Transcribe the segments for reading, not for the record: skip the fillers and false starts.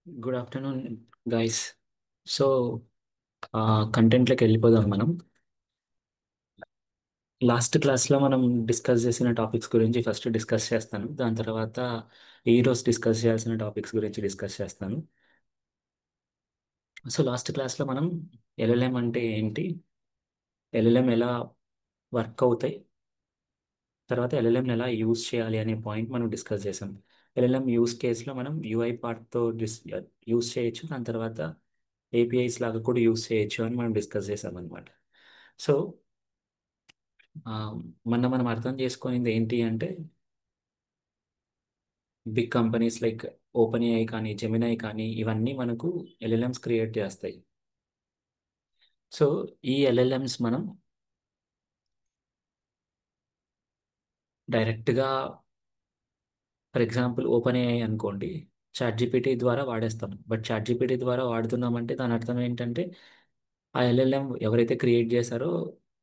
Good afternoon guys. So కంటెంట్లోకి వెళ్ళిపోదాం మనం. Last క్లాస్లో మనం డిస్కస్ చేసిన టాపిక్స్ గురించి ఫస్ట్ డిస్కస్ చేస్తాను. దాని తర్వాత ఈ రోజు డిస్కస్ చేయాల్సిన టాపిక్స్ గురించి డిస్కస్ చేస్తాను. సో లాస్ట్ క్లాస్లో మనం ఎల్ఎల్ఎం అంటే ఏంటి, ఎల్ఎల్ఎం ఎలా వర్క్ అవుతాయి, తర్వాత ఎల్ఎల్ఎం ఎలా యూజ్ చేయాలి అనే పాయింట్ మనం డిస్కస్ చేసాం. ఎల్ఎల్ఎం యూజ్ కేసులో మనం యూఐ పార్ట్తో యూజ్ చేయొచ్చు, దాని తర్వాత ఏపీఐస్ లాగా కూడా యూజ్ చేయొచ్చు అని మనం డిస్కస్ చేసాం అనమాట. సో ఆ, మనం అర్థం చేసుకునేది ఏంటి అంటే, big companies like OpenAI కానీ జెమినై కానీ ఇవన్నీ మనకు ఎల్ఎల్ఎంస్ క్రియేట్ చేస్తాయి. సో ఈ ఎల్ఎల్ఎంస్ మనం డైరెక్ట్గా, ఫర్ ఎగ్జాంపుల్ ఓపెన్ ఏఐ అనుకోండి, చాట్ జీపీటీ ద్వారా వాడేస్తాం. బట్ చాట్ జీపీటీ ద్వారా వాడుతున్నామంటే దాని అర్థం ఏంటంటే, ఆ ఎల్ఎల్ఎం ఎవరైతే క్రియేట్ చేశారో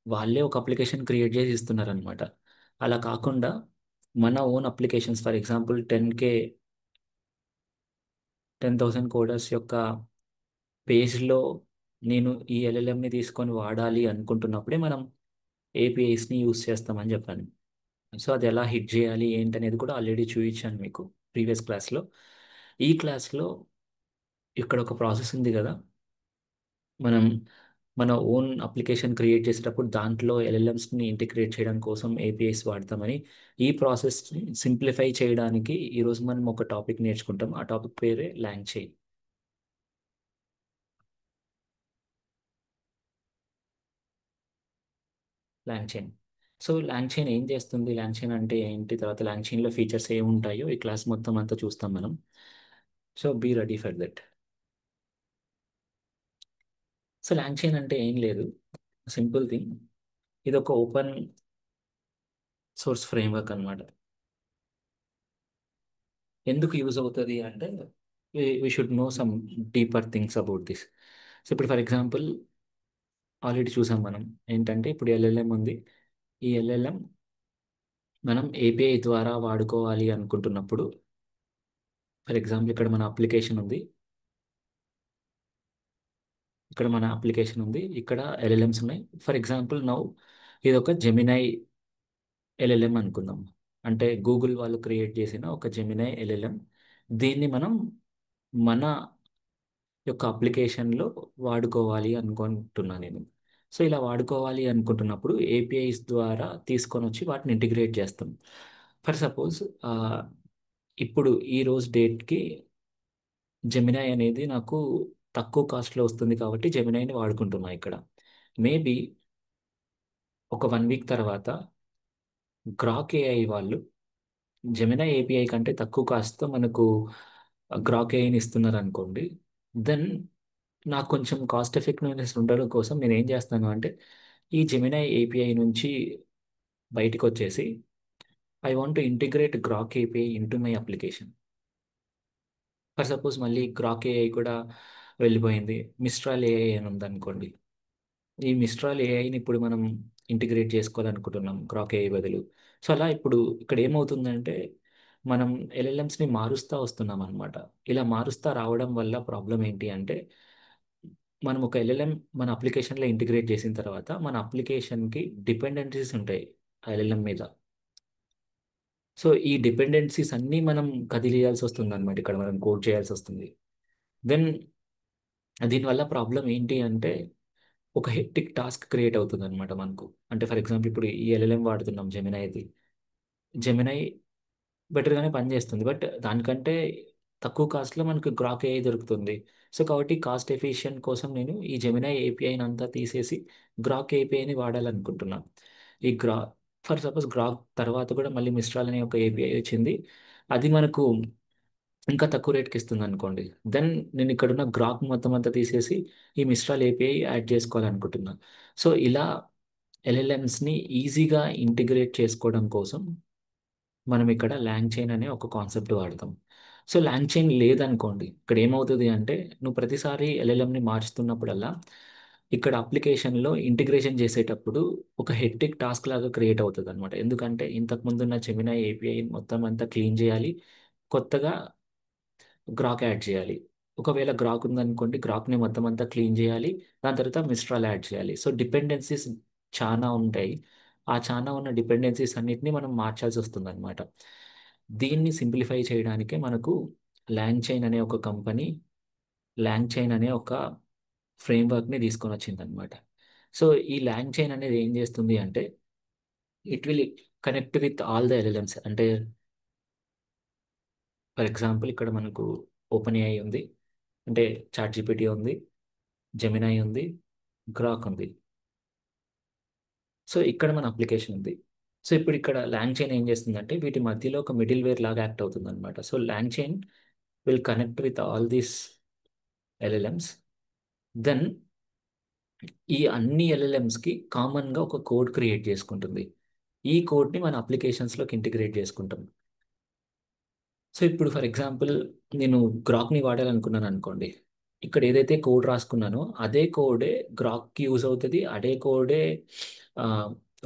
వాళ్ళే ఒక అప్లికేషన్ క్రియేట్ చేసి ఇస్తున్నారనమాట. అలా కాకుండా మన own applications, for example 10,000 coders యొక్క పేజ్లో నేను ఈ ఎల్ఎల్ఎంని తీసుకొని వాడాలి అనుకుంటున్నప్పుడే మనం ఏపీఐస్ని యూస్ చేస్తామని చెప్పాను. సో అది ఎలా హిట్ చేయాలి ఏంటనేది కూడా ఆల్రెడీ చూపించాను మీకు ప్రీవియస్ క్లాస్లో. ఈ క్లాస్లో ఇక్కడ ఒక ప్రాసెస్ ఉంది కదా, మనం మన ఓన్ అప్లికేషన్ క్రియేట్ చేసేటప్పుడు దాంట్లో ఎల్ఎల్ఎంస్ని ఇంటిగ్రేట్ చేయడం కోసం ఏపీఐస్ వాడతామని. ఈ ప్రాసెస్ని సింప్లిఫై చేయడానికి ఈరోజు మనం ఒక టాపిక్ నేర్చుకుంటాం. ఆ టాపిక్ పేరే లాంగ్చైన్. లాంగ్చైన్. సో లాంగ్చైన్ ఏం చేస్తుంది, లాంగ్చైన్ అంటే ఏంటి, తర్వాత లాంగ్చైన్లో ఫీచర్స్ ఏముంటాయో ఈ క్లాస్ మొత్తం అంతా చూస్తాం మనం. So be ready for that. So LangChain అంటే ఏం లేదు, సింపుల్ థింగ్. ఇది ఒక ఓపెన్ సోర్స్ ఫ్రేమ్వర్క్ అనమాట. ఎందుకు యూజ్ అవుతుంది అంటే, we should know some deeper things about this. So ఇప్పుడు ఫర్ ఎగ్జాంపుల్ ఆల్రెడీ చూసాం మనం, ఏంటంటే ఇప్పుడు ఎల్ఎల్ఎం ఉంది. ఈ ఎల్ఎల్ఎం మనం ఏపీఐ ద్వారా వాడుకోవాలి అనుకుంటున్నప్పుడు, ఫర్ ఎగ్జాంపుల్ ఇక్కడ మన అప్లికేషన్ ఉంది, ఇక్కడ ఎల్ఎల్ఎంస్ ఉన్నాయి. ఫర్ ఎగ్జాంపుల్ నౌ ఇది ఒక జెమినై ఎల్ఎల్ఎం అనుకుందాం. అంటే గూగుల్ వాళ్ళు క్రియేట్ చేసిన ఒక జెమినై ఎల్ఎల్ఎం. దీన్ని మనం మన యొక్క అప్లికేషన్లో వాడుకోవాలి అనుకుంటున్నాను నేను. సో ఇలా వాడుకోవాలి అనుకుంటున్నప్పుడు ఏపీఐస్ ద్వారా తీసుకొని వచ్చి వాటిని ఇంటిగ్రేట్ చేస్తాం. ఫర్ సపోజ్ ఇప్పుడు ఈ రోజు డేట్కి జెమినై అనేది నాకు తక్కువ కాస్ట్లో వస్తుంది కాబట్టి జెమినైని వాడుకుంటున్నా ఇక్కడ. మేబీ ఒక 1 వీక్ తర్వాత గ్రాక్ ఏఐ వాళ్ళు జెమినై ఏపీఐ కంటే తక్కువ కాస్ట్తో మనకు గ్రాక్ ఏఐని ఇస్తున్నారు అనుకోండి. దెన్ నాకు కొంచెం కాస్ట్ ఎఫెక్టివ్నెస్ ఉండడం కోసం నేను ఏం చేస్తాను అంటే, ఈ జెమినై ఏపీఐ నుంచి బయటకు వచ్చేసి I want to integrate Grok API into my application. For suppose మళ్ళీ గ్రాక్ ఏఐ కూడా వెళ్ళిపోయింది, మిస్ట్రాల్ ఏఐ అని ఉందనుకోండి. ఈ మిస్ట్రాల్ ఏఐని ఇప్పుడు మనం ఇంటిగ్రేట్ చేసుకోవాలనుకుంటున్నాం గ్రాక్ ఏఐ బదులు. సో అలా ఇప్పుడు ఇక్కడ ఏమవుతుందంటే, మనం ఎల్ఎల్ఎంస్ని మారుస్తూ వస్తున్నాం అనమాట. ఇలా మారుస్తూ రావడం వల్ల ప్రాబ్లం ఏంటి అంటే, మనం ఒక ఎల్ఎల్ఎం మన అప్లికేషన్లో ఇంటిగ్రేట్ చేసిన తర్వాత మన అప్లికేషన్కి డిపెండెన్సీస్ ఉంటాయి ఆ ఎల్ఎల్ఎం మీద. సో ఈ డిపెండెన్సీస్ అన్నీ మనం కదిలియాల్సి వస్తుంది అనమాట, ఇక్కడ మనం కోడ్ చేయాల్సి వస్తుంది. దెన్ దీనివల్ల ప్రాబ్లం ఏంటి అంటే, ఒక హెక్టిక్ టాస్క్ క్రియేట్ అవుతుంది అనమాట మనకు. అంటే ఫర్ ఎగ్జాంపుల్ ఇప్పుడు ఈ ఎల్ఎల్ఎం వాడుతున్నాం జెమినైది. జెమినై బెటర్గానే పనిచేస్తుంది, బట్ దానికంటే తక్కువ కాస్ట్లో మనకు గ్రాక్ ఏఐ దొరుకుతుంది. సో కాబట్టి కాస్ట్ ఎఫిషియెంట్ కోసం నేను ఈ జెమినై ఏపీఐని అంతా తీసేసి గ్రాక్ ఏపీఐని వాడాలనుకుంటున్నాను. ఈ ఫర్ సపోజ్ గ్రాక్ తర్వాత కూడా మళ్ళీ మిస్ట్రాల్ అనే ఒక ఏపీఐ వచ్చింది, అది మనకు ఇంకా తక్కువ రేట్కి ఇస్తుంది అనుకోండి. దెన్ నేను ఇక్కడున్న గ్రాక్ మొత్తం అంతా తీసేసి ఈ మిస్ట్రాల్ ఏపీఐ యాడ్ చేసుకోవాలనుకుంటున్నా. సో ఇలా ఎల్ఎల్ఎంస్ని ఈజీగా ఇంటిగ్రేట్ చేసుకోవడం కోసం మనం ఇక్కడ లాంగ్ చైన్ అనే ఒక కాన్సెప్ట్ వాడతాం. సో లాంగ్ చైన్ లేదనుకోండి, ఇక్కడ ఏమవుతుంది అంటే, నువ్వు ప్రతిసారి ఎల్ఎల్ఎంని మార్చుతున్నప్పుడల్లా ఇక్కడ అప్లికేషన్లో ఇంటిగ్రేషన్ చేసేటప్పుడు ఒక హెక్టిక్ టాస్క్ లాగా క్రియేట్ అవుతుంది అనమాట. ఎందుకంటే ఇంతకుముందు ఉన్న జెమినై ఏపీఐ మొత్తం అంతా క్లీన్ చేయాలి, కొత్తగా గ్రాక్ యాడ్ చేయాలి. ఒకవేళ గ్రాక్ ఉందనుకోండి, గ్రాక్ని మొత్తం అంతా క్లీన్ చేయాలి. దాని తర్వాత మిస్ట్రాల్ యాడ్ చేయాలి. సో డిపెండెన్సీస్ చాలా ఉంటాయి. ఆ చాలా ఉన్న డిపెండెన్సీస్ అన్నిటిని మనం మార్చాల్సి వస్తుంది అనమాట. దీన్ని సింప్లిఫై చేయడానికే మనకు లాంగ్ చైన్ అనే ఒక కంపెనీ లాంగ్ చైన్ అనే ఒక ఫ్రేమ్వర్క్ని తీసుకొని వచ్చిందనమాట. సో ఈ లాంగ్ చైన్ అనేది ఏం చేస్తుంది అంటే it will connect with all the LLMs. అంటే ఫర్ ఎగ్జాంపుల్ ఇక్కడ మనకు ఓపెన్ ఏఐ ఉంది, అంటే చాట్ జీపీటీ ఉంది, జెమినై ఉంది, గ్రాక్ ఉంది. సో ఇక్కడ మన అప్లికేషన్ ఉంది. సో ఇప్పుడు ఇక్కడ లాంగ్ చైన్ ఏం చేస్తుందంటే వీటి మధ్యలో ఒక మిడిల్ వేర్ లాగా యాక్ట్ అవుతుంది అనమాట. So LangChain will connect with all these LLMs. Then ఈ అన్ని ఎల్ఎల్ఎమ్స్కి కామన్గా ఒక కోడ్ క్రియేట్ చేసుకుంటుంది. ఈ కోడ్ని మన అప్లికేషన్స్లోకి ఇంటిగ్రేట్ చేసుకుంటాం. సో ఇప్పుడు ఫర్ ఎగ్జాంపుల్ నేను గ్రాక్ని వాడాలనుకున్నాను అనుకోండి. ఇక్కడ ఏదైతే కోడ్ రాసుకున్నానో అదే కోడే గ్రాక్కి యూజ్ అవుతుంది, అదే కోడే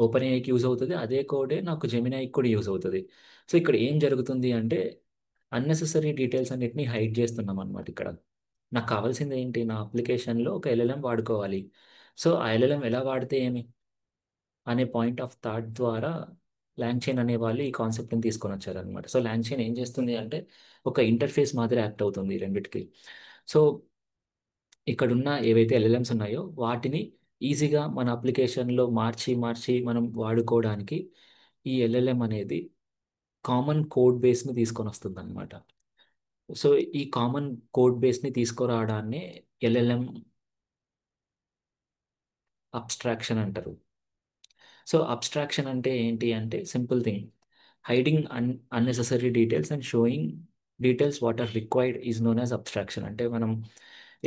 ఓపెన్ ఏఐకి యూజ్ అవుతుంది, అదే కోడే నాకు జెమినాయికి కూడా యూజ్ అవుతుంది. సో ఇక్కడ ఏం జరుగుతుంది అంటే అన్నెసెసరీ డీటెయిల్స్ అన్నిటిని హైడ్ చేస్తున్నాం అనమాట ఇక్కడ. నాకు కావాల్సింది ఏంటి, నా అప్లికేషన్లో ఒక ఎల్ఎల్ఎం వాడుకోవాలి. సో ఆ ఎల్ఎల్ఎం ఎలా వాడితే ఏమి అనే పాయింట్ ఆఫ్ థాట్ ద్వారా లాంగ్ చైన్ అనే వాళ్ళు ఈ కాన్సెప్ట్ని తీసుకొని వచ్చారనమాట. సో లాంగ్ చైన్ ఏం చేస్తుంది అంటే ఒక ఇంటర్ఫేస్ మాదిరి యాక్ట్ అవుతుంది ఈ రెండిటికి. సో ఇక్కడున్న ఏవైతే ఎల్ఎల్ఎమ్స్ ఉన్నాయో వాటిని ఈజీగా మన అప్లికేషన్లో మార్చి మార్చి మనం వాడుకోవడానికి ఈ ఎల్ఎల్ఎం అనేది కామన్ కోడ్ బేస్ని తీసుకొని వస్తుంది అనమాట. సో ఈ కామన్ కోడ్ బేస్ని తీసుకురావడాన్ని ఎల్ఎల్ఎం అబ్స్ట్రాక్షన్ అంటారు. సో అబ్స్ట్రాక్షన్ అంటే ఏంటి అంటే simple thing, hiding unnecessary details and showing details what are required is known as abstraction. అంటే మనం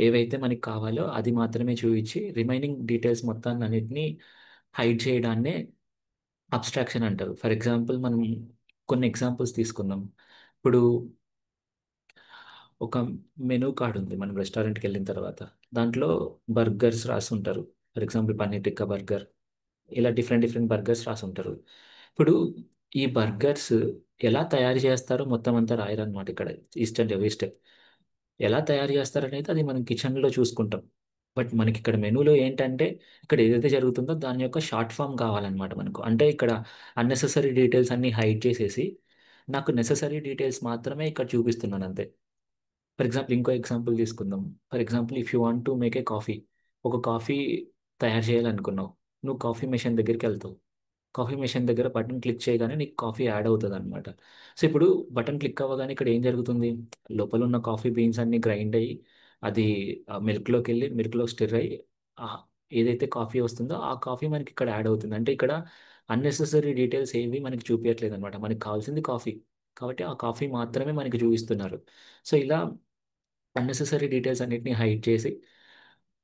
ఏవైతే మనకి కావాలో అది మాత్రమే చూపించి రిమైనింగ్ డీటెయిల్స్ మొత్తాన్ని అన్నిటినీ హైడ్ చేయడాన్నే అబ్స్ట్రాక్షన్ అంటారు. ఫర్ ఎగ్జాంపుల్ మనం కొన్ని ఎగ్జాంపుల్స్ తీసుకుందాం. ఇప్పుడు ఒక మెనూ కార్డ్ ఉంది మనం రెస్టారెంట్కి వెళ్ళిన తర్వాత. దాంట్లో బర్గర్స్ రాసి ఉంటారు. For example paneer tikka burger, ఇలా డిఫరెంట్ డిఫరెంట్ బర్గర్స్ రాసి ఉంటారు. ఇప్పుడు ఈ బర్గర్స్ ఎలా తయారు చేస్తారో మొత్తం అంతా రాయరనమాట ఇక్కడ. ఈ స్టెప్ ఎవ్రీ స్టెప్ ఎలా తయారు చేస్తారనేది అది మనం కిచెన్లో చూసుకుంటాం. బట్ మనకి ఇక్కడ మెనూలో ఏంటంటే ఇక్కడ ఏదైతే జరుగుతుందో దాని యొక్క షార్ట్ ఫామ్ కావాలన్నమాట మనకు. అంటే ఇక్కడ అన్నెసెసరీ డీటెయిల్స్ అన్ని హైడ్ చేసేసి నాకు నెసెసరీ డీటెయిల్స్ మాత్రమే ఇక్కడ చూపిస్తున్నాను అంతే. ఫర్ ఎగ్జాంపుల్ ఇంకో ఎగ్జాంపుల్ తీసుకుందాం. For example if you want to make a coffee, ఒక కాఫీ తయారు చేయాలనుకున్నావు. నువ్వు కాఫీ మెషిన్ దగ్గరికి వెళ్తావు. కాఫీ మెషిన్ దగ్గర బటన్ క్లిక్ చేయగానే నీకు కాఫీ యాడ్ అవుతుంది అనమాట. సో ఇప్పుడు బటన్ క్లిక్ అవ్వగానే ఇక్కడ ఏం జరుగుతుంది, లోపల ఉన్న కాఫీ బీన్స్ అన్ని గ్రైండ్ అయ్యి అది మిల్క్లోకి వెళ్ళి మిల్క్లో స్టిర్ అయ్యి ఆ ఏదైతే కాఫీ వస్తుందో ఆ కాఫీ మనకి ఇక్కడ యాడ్ అవుతుంది. అంటే ఇక్కడ అన్నెసెసరీ డీటెయిల్స్ ఏవి మనకి చూపించట్లేదు అనమాట. మనకి కావాల్సింది కాఫీ, కాబట్టి ఆ కాఫీ మాత్రమే మనకి చూపిస్తున్నారు. సో ఇలా అన్నెసెసరీ డీటెయిల్స్ అన్నిటిని హైడ్ చేసి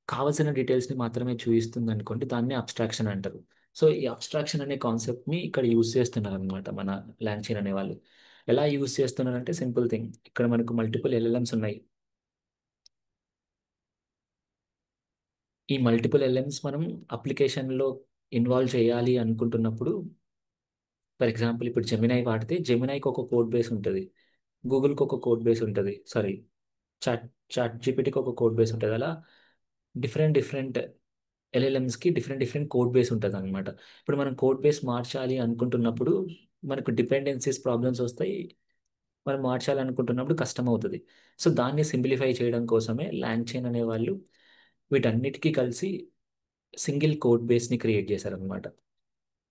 కావాల్సిన డీటెయిల్స్ని మాత్రమే చూపిస్తుంది అనుకోండి, దాన్ని అబ్స్ట్రాక్షన్ అంటారు. సో ఈ అబ్స్ట్రాక్షన్ అనే కాన్సెప్ట్ని ఇక్కడ యూజ్ చేస్తున్నారు అనమాట మన లాంచీన్ అనే వాళ్ళు. ఎలా యూజ్ చేస్తున్నారంటే సింపుల్ థింగ్, ఇక్కడ మనకు మల్టిపుల్ ఎల్ఎల్ఎమ్స్ ఉన్నాయి. ఈ మల్టిపుల్ ఎల్ఎల్ఎమ్స్ మనం అప్లికేషన్లో ఇన్వాల్వ్ చేయాలి అనుకుంటున్నప్పుడు, ఫర్ ఎగ్జాంపుల్ ఇప్పుడు జెమినై వాడితే జెమినైకి ఒక కోడ్ బేస్ ఉంటుంది, గూగుల్కి ఒక కోడ్ బేస్ ఉంటుంది, సారీ చాట్ చాట్ జీపీటీకి ఒక కోడ్ బేస్ ఉంటుంది. అలా డిఫరెంట్ డిఫరెంట్ ఎల్ఎల్ఎమ్స్కి డిఫరెంట్ డిఫరెంట్ కోడ్ బేస్ ఉంటుంది అనమాట. ఇప్పుడు మనం కోడ్ బేస్ మార్చాలి అనుకుంటున్నప్పుడు మనకు డిపెండెన్సీస్ ప్రాబ్లమ్స్ వస్తాయి. మనం మార్చాలనుకుంటున్నప్పుడు కష్టం అవుతుంది. సో దాన్ని సింప్లిఫై చేయడం కోసమే లాంగ్ చైన్ అనే వాళ్ళు వీటన్నిటికీ కలిసి సింగిల్ కోడ్ బేస్ని క్రియేట్ చేశారనమాట.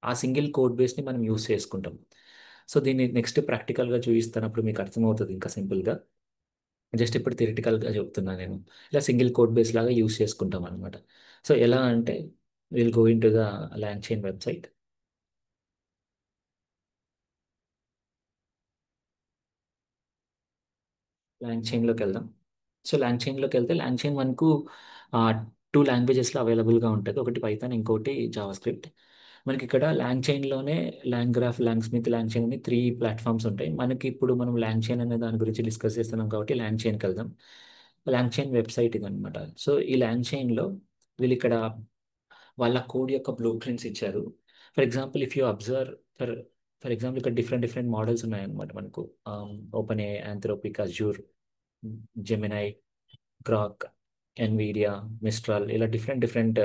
ఆ సింగిల్ కోడ్ బేస్ని మనం యూస్ చేసుకుంటాం. సో దీన్ని నెక్స్ట్ ప్రాక్టికల్గా చూపిస్తున్నప్పుడు మీకు అర్థమవుతుంది ఇంకా సింపుల్గా. జస్ట్ ఇప్పుడు థియరిటికల్గా చెప్తున్నా నేను. ఇలా సింగిల్ కోడ్ బేస్ లాగా యూస్ చేసుకుంటాం అనమాట. సో ఎలా అంటే will go into the LangChain website. లాంగ్ చైన్లోకి వెళ్దాం. సో లాంగ్ చైన్లోకి వెళ్తే లాంగ్ చైన్ మనకు టూ లాంగ్వేజెస్లో అవైలబుల్గా ఉంటుంది. ఒకటి పైథాన్, ఇంకోటి జావా స్క్రిప్ట్. మనకి ఇక్కడ లాంగ్ చైన్లోనే LangGraph, LangSmith, LangChain అని త్రీ ప్లాట్ఫామ్స్ ఉంటాయి. మనకి ఇప్పుడు మనం లాంగ్ చైన్ అనే దాని గురించి డిస్కస్ చేస్తున్నాం కాబట్టి లాంగ్ చైన్కి వెళ్దాం. లాంగ్ చైన్ వెబ్సైట్ ఇదనమాట. సో ఈ లాంగ్ చైన్లో వీళ్ళు ఇక్కడ వాళ్ళ కోడ్ యొక్క బ్లూ ప్రింట్స్ ఇచ్చారు. For example if you observe, for for example ఇక్కడ డిఫరెంట్ డిఫరెంట్ మోడల్స్ ఉన్నాయన్నమాట మనకు. OpenAI, Anthropic, Azure, Gemini, Grok, Nvidia, Mistral, ఇలా డిఫరెంట్ డిఫరెంట్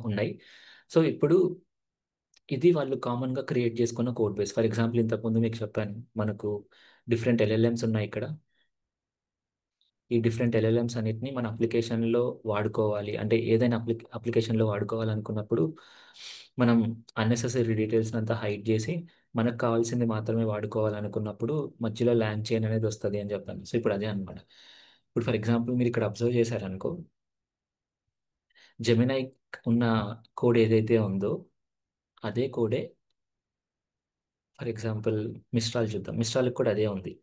ఉన్నాయి. సో ఇప్పుడు ఇది వాళ్ళు కామన్గా క్రియేట్ చేసుకున్న కోడ్ బేస్. ఫర్ ఎగ్జాంపుల్ ఇంతకుముందు మీకు చెప్పాను, మనకు డిఫరెంట్ ఎల్ఎల్ఎమ్స్ ఉన్నాయి ఇక్కడ. ఈ డిఫరెంట్ ఎల్ఎల్ఎమ్స్ అన్నిటిని మన అప్లికేషన్లో వాడుకోవాలి అంటే ఏదైనా అప్లికేషన్లో వాడుకోవాలనుకున్నప్పుడు మనం అన్నెసెసరీ డీటెయిల్స్ అంతా హైడ్ చేసి మనకు కావాల్సింది మాత్రమే వాడుకోవాలనుకున్నప్పుడు మధ్యలో ల్యాండ్ చైన్ అనేది వస్తుంది అని చెప్పాను. సో ఇప్పుడు అదే అనమాట. ఇప్పుడు ఫర్ ఎగ్జాంపుల్ మీరు ఇక్కడ అబ్జర్వ్ చేశారనుకో, జెమినై ఉన్న కోడ్ ఏదైతే ఉందో అదే కోడే ఫర్ ఎగ్జాంపుల్ మిస్ట్రాల్ చూద్దాం. మిస్ట్రాల్కి కూడా అదే ఉంది.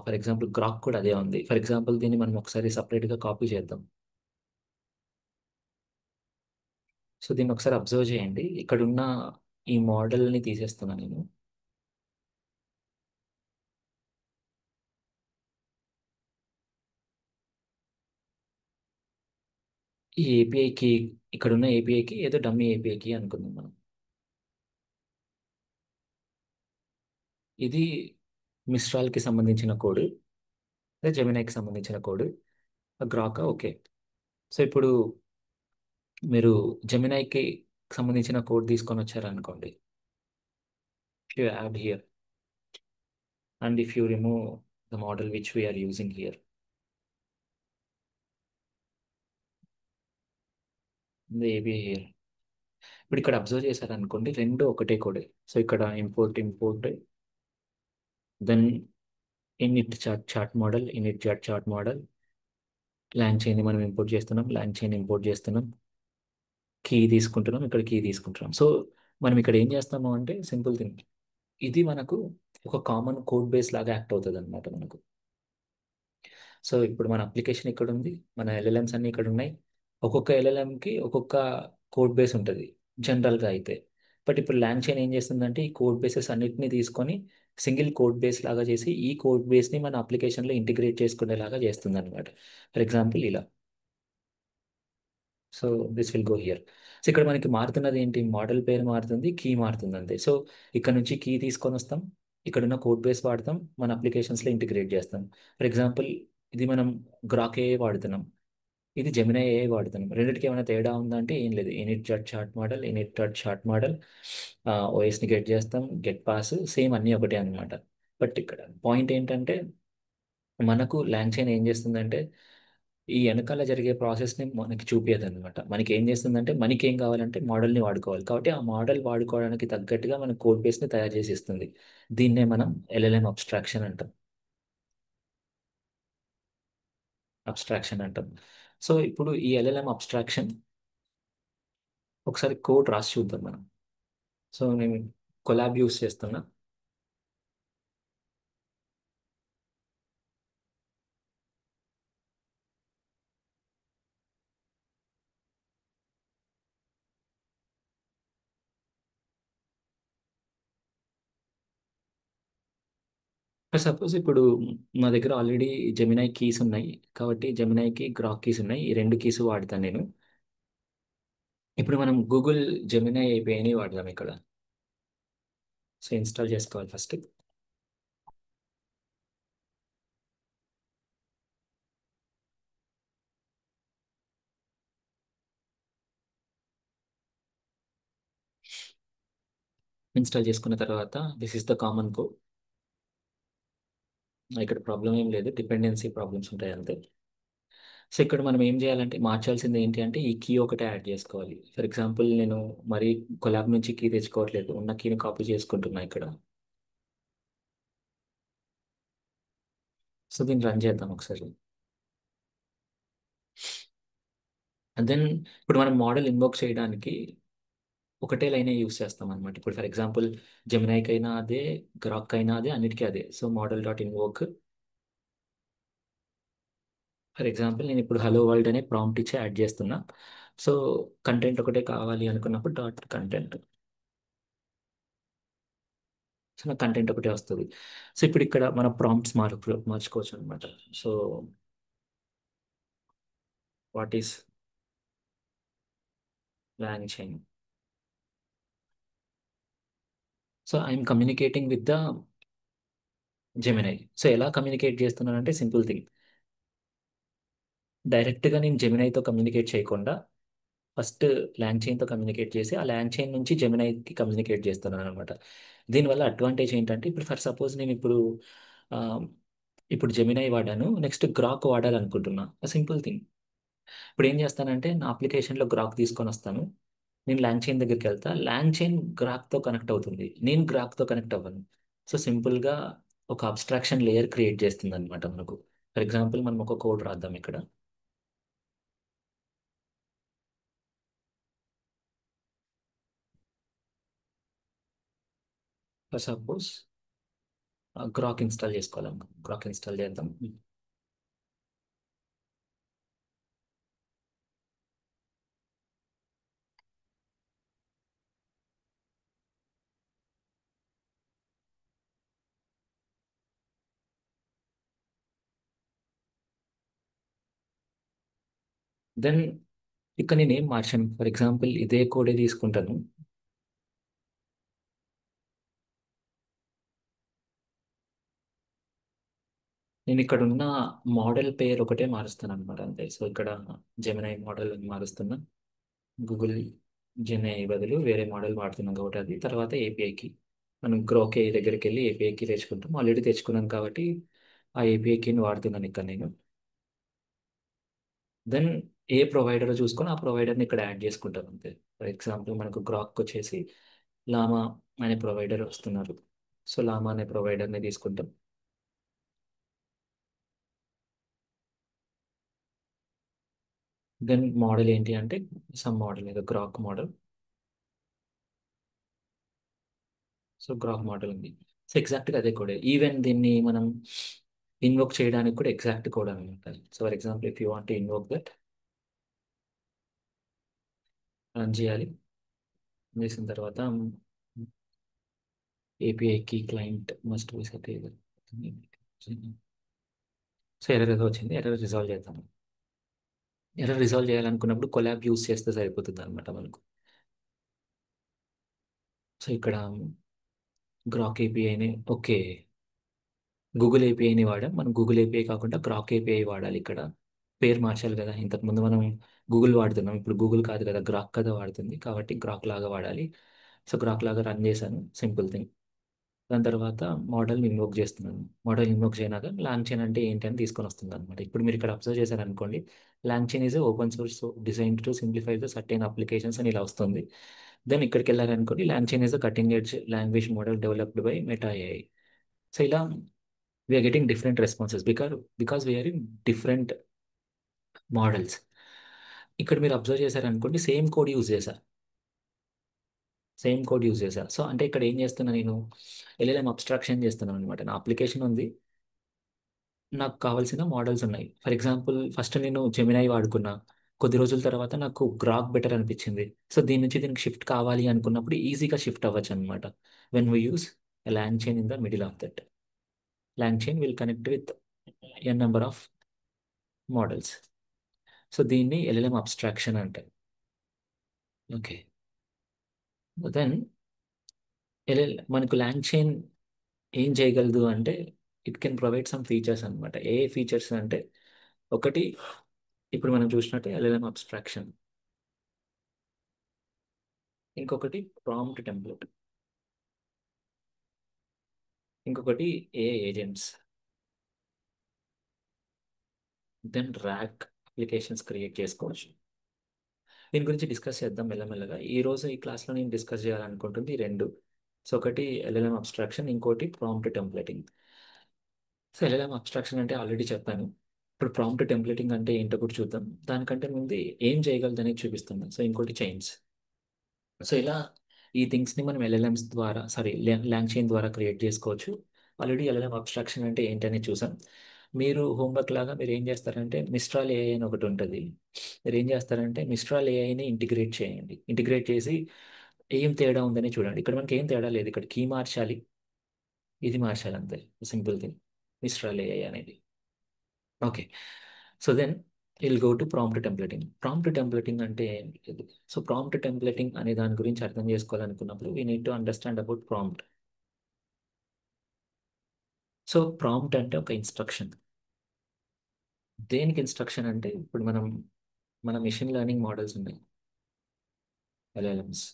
ఫర్ ఎగ్జాంపుల్ గ్రాక్ కూడా అదే ఉంది. ఫర్ ఎగ్జాంపుల్ దీన్ని మనం ఒకసారి సపరేట్గా కాపీ చేద్దాం. సో దీన్ని ఒకసారి అబ్జర్వ్ చేయండి. ఇక్కడున్న ఈ మోడల్ని తీసేస్తున్నా నేను. ఈ ఏపీఐకి, ఇక్కడున్న ఏపీఐకి ఏదో డమ్మీ ఏపీఐకి అనుకుందాం మనం. ఇది మిస్ట్రాల్కి సంబంధించిన కోడ్, అదే జెమినైకి సంబంధించిన కోడ్. Grok okay. సో ఇప్పుడు మీరు జెమినైకి సంబంధించిన కోడ్ తీసుకొని వచ్చారనుకోండి. If you add here and if you remove the model which we are using here, the API here. ఇప్పుడు ఇక్కడ అబ్జర్వ్ చేశారనుకోండి, రెండు ఒకటే కోడే. సో ఇక్కడ import import, then init chat model, init chat model, LangChain మనం ఇంపోర్ట్ చేస్తున్నాం, LangChain import చేస్తున్నాం, కీ తీసుకుంటున్నాం, ఇక్కడ కీ తీసుకుంటున్నాం. సో మనం ఇక్కడ ఏం చేస్తాము అంటే సింపుల్ థింగ్, ఇది మనకు ఒక కామన్ కోడ్ బేస్ లాగా యాక్ట్ అవుతుంది అనమాట మనకు. సో ఇప్పుడు మన అప్లికేషన్ ఇక్కడ ఉంది, మన ఎల్ఎల్ఎమ్స్ అన్ని ఇక్కడ ఉన్నాయి. ఒక్కొక్క ఎల్ఎల్ఎంకి ఒక్కొక్క కోడ్ బేస్ ఉంటుంది జనరల్గా అయితే. బట్ ఇప్పుడు ల్యాండ్ చైన్ ఏం చేస్తుందంటే ఈ కోడ్ బేసెస్ అన్నిటిని తీసుకొని సింగిల్ కోడ్ బేస్ లాగా చేసి ఈ కోడ్ బేస్ని మన అప్లికేషన్లో ఇంటిగ్రేట్ చేసుకునేలాగా చేస్తుంది అనమాట. ఫర్ ఎగ్జాంపుల్ ఇలా. So this will go here. So ఇక్కడ మనకి మారుతున్నది ఏంటి, మోడల్ పేరు మారుతుంది, కీ మారుతుంది అంతే. సో ఇక్కడ నుంచి కీ తీసుకొని వస్తాం, ఇక్కడ ఉన్న కోడ్ బేస్ వాడతాం, మన అప్లికేషన్స్లో ఇంటిగ్రేట్ చేస్తాం. ఫర్ ఎగ్జాంపుల్ ఇది మనం గ్రాక్ ఏ వాడుతున్నాం, ఇది జెమినై ఏ వాడుతున్నాం. రెండిటికి ఏమైనా తేడా ఉందా అంటే ఏం లేదు. Init dot chat model, init dot chat model, ఓఎస్ని గెట్ చేస్తాం, గెట్ పాస్ సేమ్ అన్నీ ఒకటే అనమాట. బట్ ఇక్కడ పాయింట్ ఏంటంటే మనకు లాంగ్చైన్ ఏం చేస్తుందంటే ఈ వెనకాల జరిగే ప్రాసెస్ని మనకి చూపించదు అనమాట. మనకి ఏం చేస్తుందంటే మనకి ఏం కావాలంటే మోడల్ని వాడుకోవాలి కాబట్టి ఆ మోడల్ వాడుకోవడానికి తగ్గట్టుగా మన కోడ్ బేస్ని తయారు చేసి ఇస్తుంది. దీన్నే మనం ఎల్ఎల్ఎం అబ్స్ట్రాక్షన్ అంటాం. అబ్స్ట్రాక్షన్ అంటాం. సో ఇప్పుడు ఈ ఎల్ఎల్ఎం అబ్స్ట్రాక్షన్ ఒకసారి కోడ్ రాసి చూద్దాం మనం. సో నేను కొలాబ్ యూస్ చేస్తున్నా. సపోజ్ ఇప్పుడు నా దగ్గర ఆల్రెడీ జెమినై కీస్ ఉన్నాయి కాబట్టి జెమినైకి గ్రాక్ కీస్ ఉన్నాయి, ఈ రెండు కీస్ వాడతాను నేను. ఇప్పుడు మనం గూగుల్ జెమినై ఏపీఐని వాడదాం ఇక్కడ. సో ఇన్స్టాల్ చేసుకోవాలి ఫస్ట్. ఇన్స్టాల్ చేసుకున్న తర్వాత this is the common code. ఇక్కడ ప్రాబ్లం ఏం లేదు, డిపెండెన్సీ ప్రాబ్లమ్స్ ఉంటాయి అంతే. సో ఇక్కడ మనం ఏం చేయాలంటే మార్చాల్సింది ఏంటి అంటే ఈ కీ ఒకటే యాడ్ చేసుకోవాలి. ఫర్ ఎగ్జాంపుల్ నేను మరి కొలాబ్ నుంచి కీ తెచ్చుకోవట్లేదు, ఉన్న కీని కాపీ చేసుకుంటున్నా ఇక్కడ. సో దీన్ని రన్ చేద్దాం ఒకసారి. అండ్ దెన్ ఇప్పుడు మనం మోడల్ ఇన్వోక్ చేయడానికి ఒకటే లైనే యూస్ చేస్తాం అనమాట. ఇప్పుడు ఫర్ ఎగ్జాంపుల్ జెమినైకి అయినా అదే, గ్రాక్ అయినా అదే, అన్నిటికీ అదే. So model dot invoke. For example నేను ఇప్పుడు హలో వరల్డ్ అనే ప్రాంప్ట్ ఇచ్చి యాడ్ చేస్తున్నా. సో కంటెంట్ ఒకటే కావాలి అనుకున్నప్పుడు డాట్ కంటెంట్. సో నాకు కంటెంట్ ఒకటే వస్తుంది. సో ఇప్పుడు ఇక్కడ మన ప్రాంప్ట్స్ మార్చుకోవచ్చు అనమాట. So what is long chain. So I'm communicating with the Gemini. So ఎలా కమ్యూనికేట్ చేస్తున్నానంటే సింపుల్ థింగ్. డైరెక్ట్గా నేను జెమినైతో కమ్యూనికేట్ చేయకుండా ఫస్ట్ ల్యాంగ్ చైన్తో కమ్యూనికేట్ చేసి ఆ ల్యాంగ్ చైన్ నుంచి జెమినైకి కమ్యూనికేట్ చేస్తున్నాను అనమాట. దీనివల్ల అడ్వాంటేజ్ ఏంటంటే ఇప్పుడు ఫర్ సపోజ్ నేను ఆ, ఇప్పుడు జెమినై వాడాను, నెక్స్ట్ గ్రాక్ వాడాలనుకుంటున్నా. Simple thing. ఇప్పుడు ఏం చేస్తానంటే నా అప్లికేషన్లో గ్రాక్ తీసుకొని వస్తాను. నేను ల్యాంగ్ చైన్ దగ్గరికి వెళ్తా, ల్యాంగ్ చైన్ గ్రాక్తో కనెక్ట్ అవుతుంది, నేను గ్రాక్తో కనెక్ట్ అవ్వను. సో సింపుల్గా ఒక అబ్స్ట్రాక్షన్ లేయర్ క్రియేట్ చేస్తుంది అనమాట మనకు. ఫర్ ఎగ్జాంపుల్ మనం ఒక కోడ్ రాద్దాం ఇక్కడ. ఫర్ సపోజ్ గ్రాక్ ఇన్స్టాల్ చేసుకోవాలి, గ్రాక్ ఇన్స్టాల్ చేద్దాం. దెన్ ఇక్కడ నేను ఏం మార్చాను, ఫర్ ఎగ్జాంపుల్ ఇదే కోడే తీసుకుంటాను. నేను ఇక్కడ ఉన్న మోడల్ పేరు ఒకటే మారుస్తాను అనమాట అంతే. సో ఇక్కడ జెమినై మోడల్ అని మారుస్తున్నా. గూగుల్ జెమినై బదులు వేరే మోడల్ వాడుతున్నాం కాబట్టి అది. తర్వాత ఏపీఐకి మనం గ్రోకే దగ్గరికి వెళ్ళి ఏపీఐకి తెచ్చుకుంటాం. ఆల్రెడీ తెచ్చుకున్నాను కాబట్టి ఆ ఏపీఐకిని వాడుతున్నాను ఇక్కడ నేను. దెన్ ఏ ప్రొవైడర్ చూసుకొని ఆ ప్రొవైడర్ని ఇక్కడ యాడ్ చేసుకుంటాం అంతే. ఫర్ ఎగ్జాంపుల్ మనకు గ్రాక్ వచ్చేసి లామా అనే ప్రొవైడర్ వస్తున్నారు. సో లామా అనే ప్రొవైడర్ని తీసుకుంటాం. దెన్ మోడల్ ఏంటి అంటే సమ్ మోడల్ ఏదో Grok model. So Grok model ఉంది. సో ఎగ్జాక్ట్గా అదే కోడ్. ఈవెన్ దీన్ని మనం ఇన్వోక్ చేయడానికి కూడా ఎగ్జాక్ట్ కోడ్ అనమాట. So for example if you want invoke that, run చేయాలి. చేసిన తర్వాత ఏపీఐకి client must be set. So error ఏదో వచ్చింది, ఎర్రర్ రిజాల్వ్ చేద్దాం. ఎర్రర్ రిజాల్వ్ చేయాలనుకున్నప్పుడు కొలాబ్ యూస్ చేస్తే సరిపోతుంది అనమాట మనకు. సో ఇక్కడ గ్రాక్ ఏపీఐని ఓకే, గూగుల్ ఏపీఐని వాడాం మనం. గూగుల్ ఏపీఐ కాకుండా గ్రాక్ ఏపీఐ వాడాలి ఇక్కడ. పేరు మార్చాలి కదా, ఇంతకుముందు మనం గూగుల్ వాడుతున్నాం, ఇప్పుడు గూగుల్ కాదు కదా, గ్రాక్ కదా వాడుతుంది కాబట్టి గ్రాక్ లాగా వాడాలి. సో గ్రాక్ లాగా రన్ చేశాను, సింపుల్ థింగ్. దాని తర్వాత మోడల్ని ఇన్వోక్ చేస్తున్నాను. మోడల్ ఇన్వోక్ చేయనాక లాంగ్ చైన్ అంటే ఏంటి అని తీసుకొని వస్తుంది అనమాట. ఇప్పుడు మీరు ఇక్కడ అబ్జర్వ్ చేశారనుకోండి, LangChain is open source design to simplify the certain applications అని ఇలా వస్తుంది. దెన్ ఇక్కడికి వెళ్ళారనుకోండి, LangChain is cutting edge language model developed by Meta AI. So ఇలా we are getting different responses because we are in different models. ఇక్కడ మీరు observe చేశారనుకోండి, same code use చేశా. సో అంటే ఇక్కడ ఏం చేస్తున్నా నేను, ఎల్ఎల్ఎం అబ్స్ట్రాక్షన్ చేస్తున్నాను అనమాట. నా అప్లికేషన్ ఉంది, నాకు కావాల్సిన మోడల్స్ ఉన్నాయి. ఫర్ ఎగ్జాంపుల్ ఫస్ట్ నేను జెమినై వాడుకున్నా, కొద్ది రోజుల తర్వాత నాకు గ్రాక్ బెటర్ అనిపించింది. సో దీని నుంచి దీనికి షిఫ్ట్ కావాలి అనుకున్నప్పుడు ఈజీగా షిఫ్ట్ అవ్వచ్చు అనమాట. When we use LangChain in the middle of that, LangChain will connect with N number of models. So దీన్ని ఎల్ఎల్ఎం అబ్స్ట్రాక్షన్ అంటారు. ఓకే. దెన్ మనకు ల్యాంగ్ చైన్ ఏం చేయగలదు అంటే it can provide some features అనమాట. ఏ features అంటే ఒకటి, ఇప్పుడు మనం చూసినట్టే ఎల్ఎల్ఎం అబ్స్ట్రాక్షన్. ఇంకొకటి ప్రాంప్ట్ టెంప్లెట్. ఇంకొకటి ఏ agents. Then RAG applications create చేసుకోవచ్చు. దీని గురించి డిస్కస్ చేద్దాం మెల్లమెల్లగా. ఈ రోజు ఈ క్లాస్లో నేను డిస్కస్ చేయాలనుకుంటుంది ఈ రెండు. సో ఒకటి ఎల్ఎల్ఎం అబ్స్ట్రాక్షన్, ఇంకోటి ప్రాంప్ట్ టెంప్లెటింగ్. సో ఎల్ఎల్ఎం అబ్స్ట్రాక్షన్ అంటే ఆల్రెడీ చెప్పాను. ఇప్పుడు ప్రాంప్ట్ టెంప్లెటింగ్ అంటే ఏంటో కూడా చూద్దాం. దానికంటే ముందు ఏం చేయగలదు అనేది చూపిస్తున్నాను. సో ఇంకోటి చైన్స్. సో ఇలా ఈ థింగ్స్ని మనం ఎల్ఎల్ఎంస్ ద్వారా, సారీ, లాంగ్ చైన్ ద్వారా క్రియేట్ చేసుకోవచ్చు. ఆల్రెడీ ఎల్ఎల్ఎం అబ్స్ట్రాక్షన్ అంటే ఏంటని చూసాం. మీరు హోంవర్క్ లాగా మీరు ఏం చేస్తారంటే మిస్ట్రాల్ ఏఐ అని ఒకటి ఉంటుంది. మీరు ఏం చేస్తారంటే మిస్ట్రాల్ ఏఐని ఇంటిగ్రేట్ చేయండి. ఇంటిగ్రేట్ చేసి ఏం తేడా ఉందని చూడండి. ఇక్కడ మనకి ఏం తేడా లేదు, ఇక్కడ కీ మార్చాలి, ఇది మార్చాలి అంతే. సింపుల్ థింగ్ మిస్ట్రాల్ ఏఐ అనేది. Okay. So then will go to prompt templating. Prompt templating అంటే ఏం లేదు. సో ప్రాంప్ట్ టెంప్లెటింగ్ అనే దాని గురించి అర్థం చేసుకోవాలనుకున్నప్పుడు we need to understand about prompt. So prompt అంటే ఒక ఇన్స్ట్రక్షన్. దేనికి ఇన్స్ట్రక్షన్ అంటే ఇప్పుడు మన మిషన్ లెర్నింగ్ మోడల్స్ ఉన్నాయి, ఎల్ఎల్ఎమ్స్.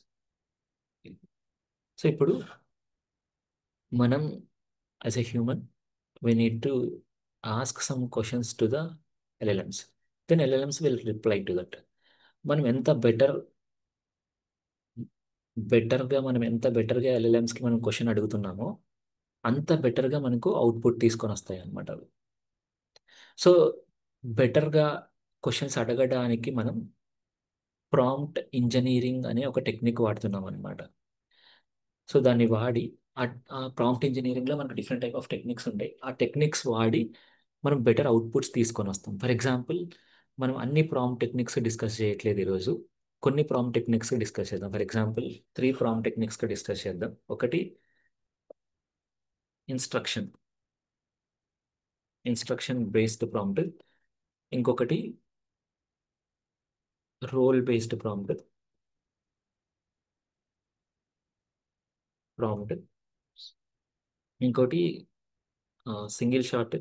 సో ఇప్పుడు మనం as a human we need to ask some questions to the LLMs. Then LLMs will reply to that. మనం ఎంత మనం ఎంత బెటర్గా ఎల్ఎల్ఎమ్స్కి మనం క్వశ్చన్ అడుగుతున్నామో అంత బెటర్గా మనకు అవుట్పుట్ తీసుకొని వస్తాయి అన్నమాట అవి. సో బెటర్గా క్వశ్చన్స్ అడగడానికి మనం ప్రాంప్ట్ ఇంజనీరింగ్ అనే ఒక టెక్నిక్ వాడుతున్నాం అనమాట. సో దాన్ని వాడి ఆ ఆ ప్రాంప్ట్ ఇంజనీరింగ్లో మనకు డిఫరెంట్ టైప్ ఆఫ్ టెక్నిక్స్ ఉంటాయి. ఆ టెక్నిక్స్ వాడి మనం బెటర్ అవుట్పుట్స్ తీసుకొని వస్తాం. ఫర్ ఎగ్జాంపుల్, మనం అన్ని ప్రాంప్ట్ టెక్నిక్స్ డిస్కస్ చేయట్లేదు ఈరోజు. కొన్ని ప్రాంప్ట్ టెక్నిక్స్ డిస్కస్ చేద్దాం. For example 3 prompt techniques discuss చేద్దాం. ఒకటి ఇన్స్ట్రక్షన్ ఇన్స్ట్రక్షన్ బేస్డ్ ప్రాంప్ట్. ఇంకొకటి రోల్ బేస్డ్ ప్రాంప్ట్. ఇంకోటి single shot,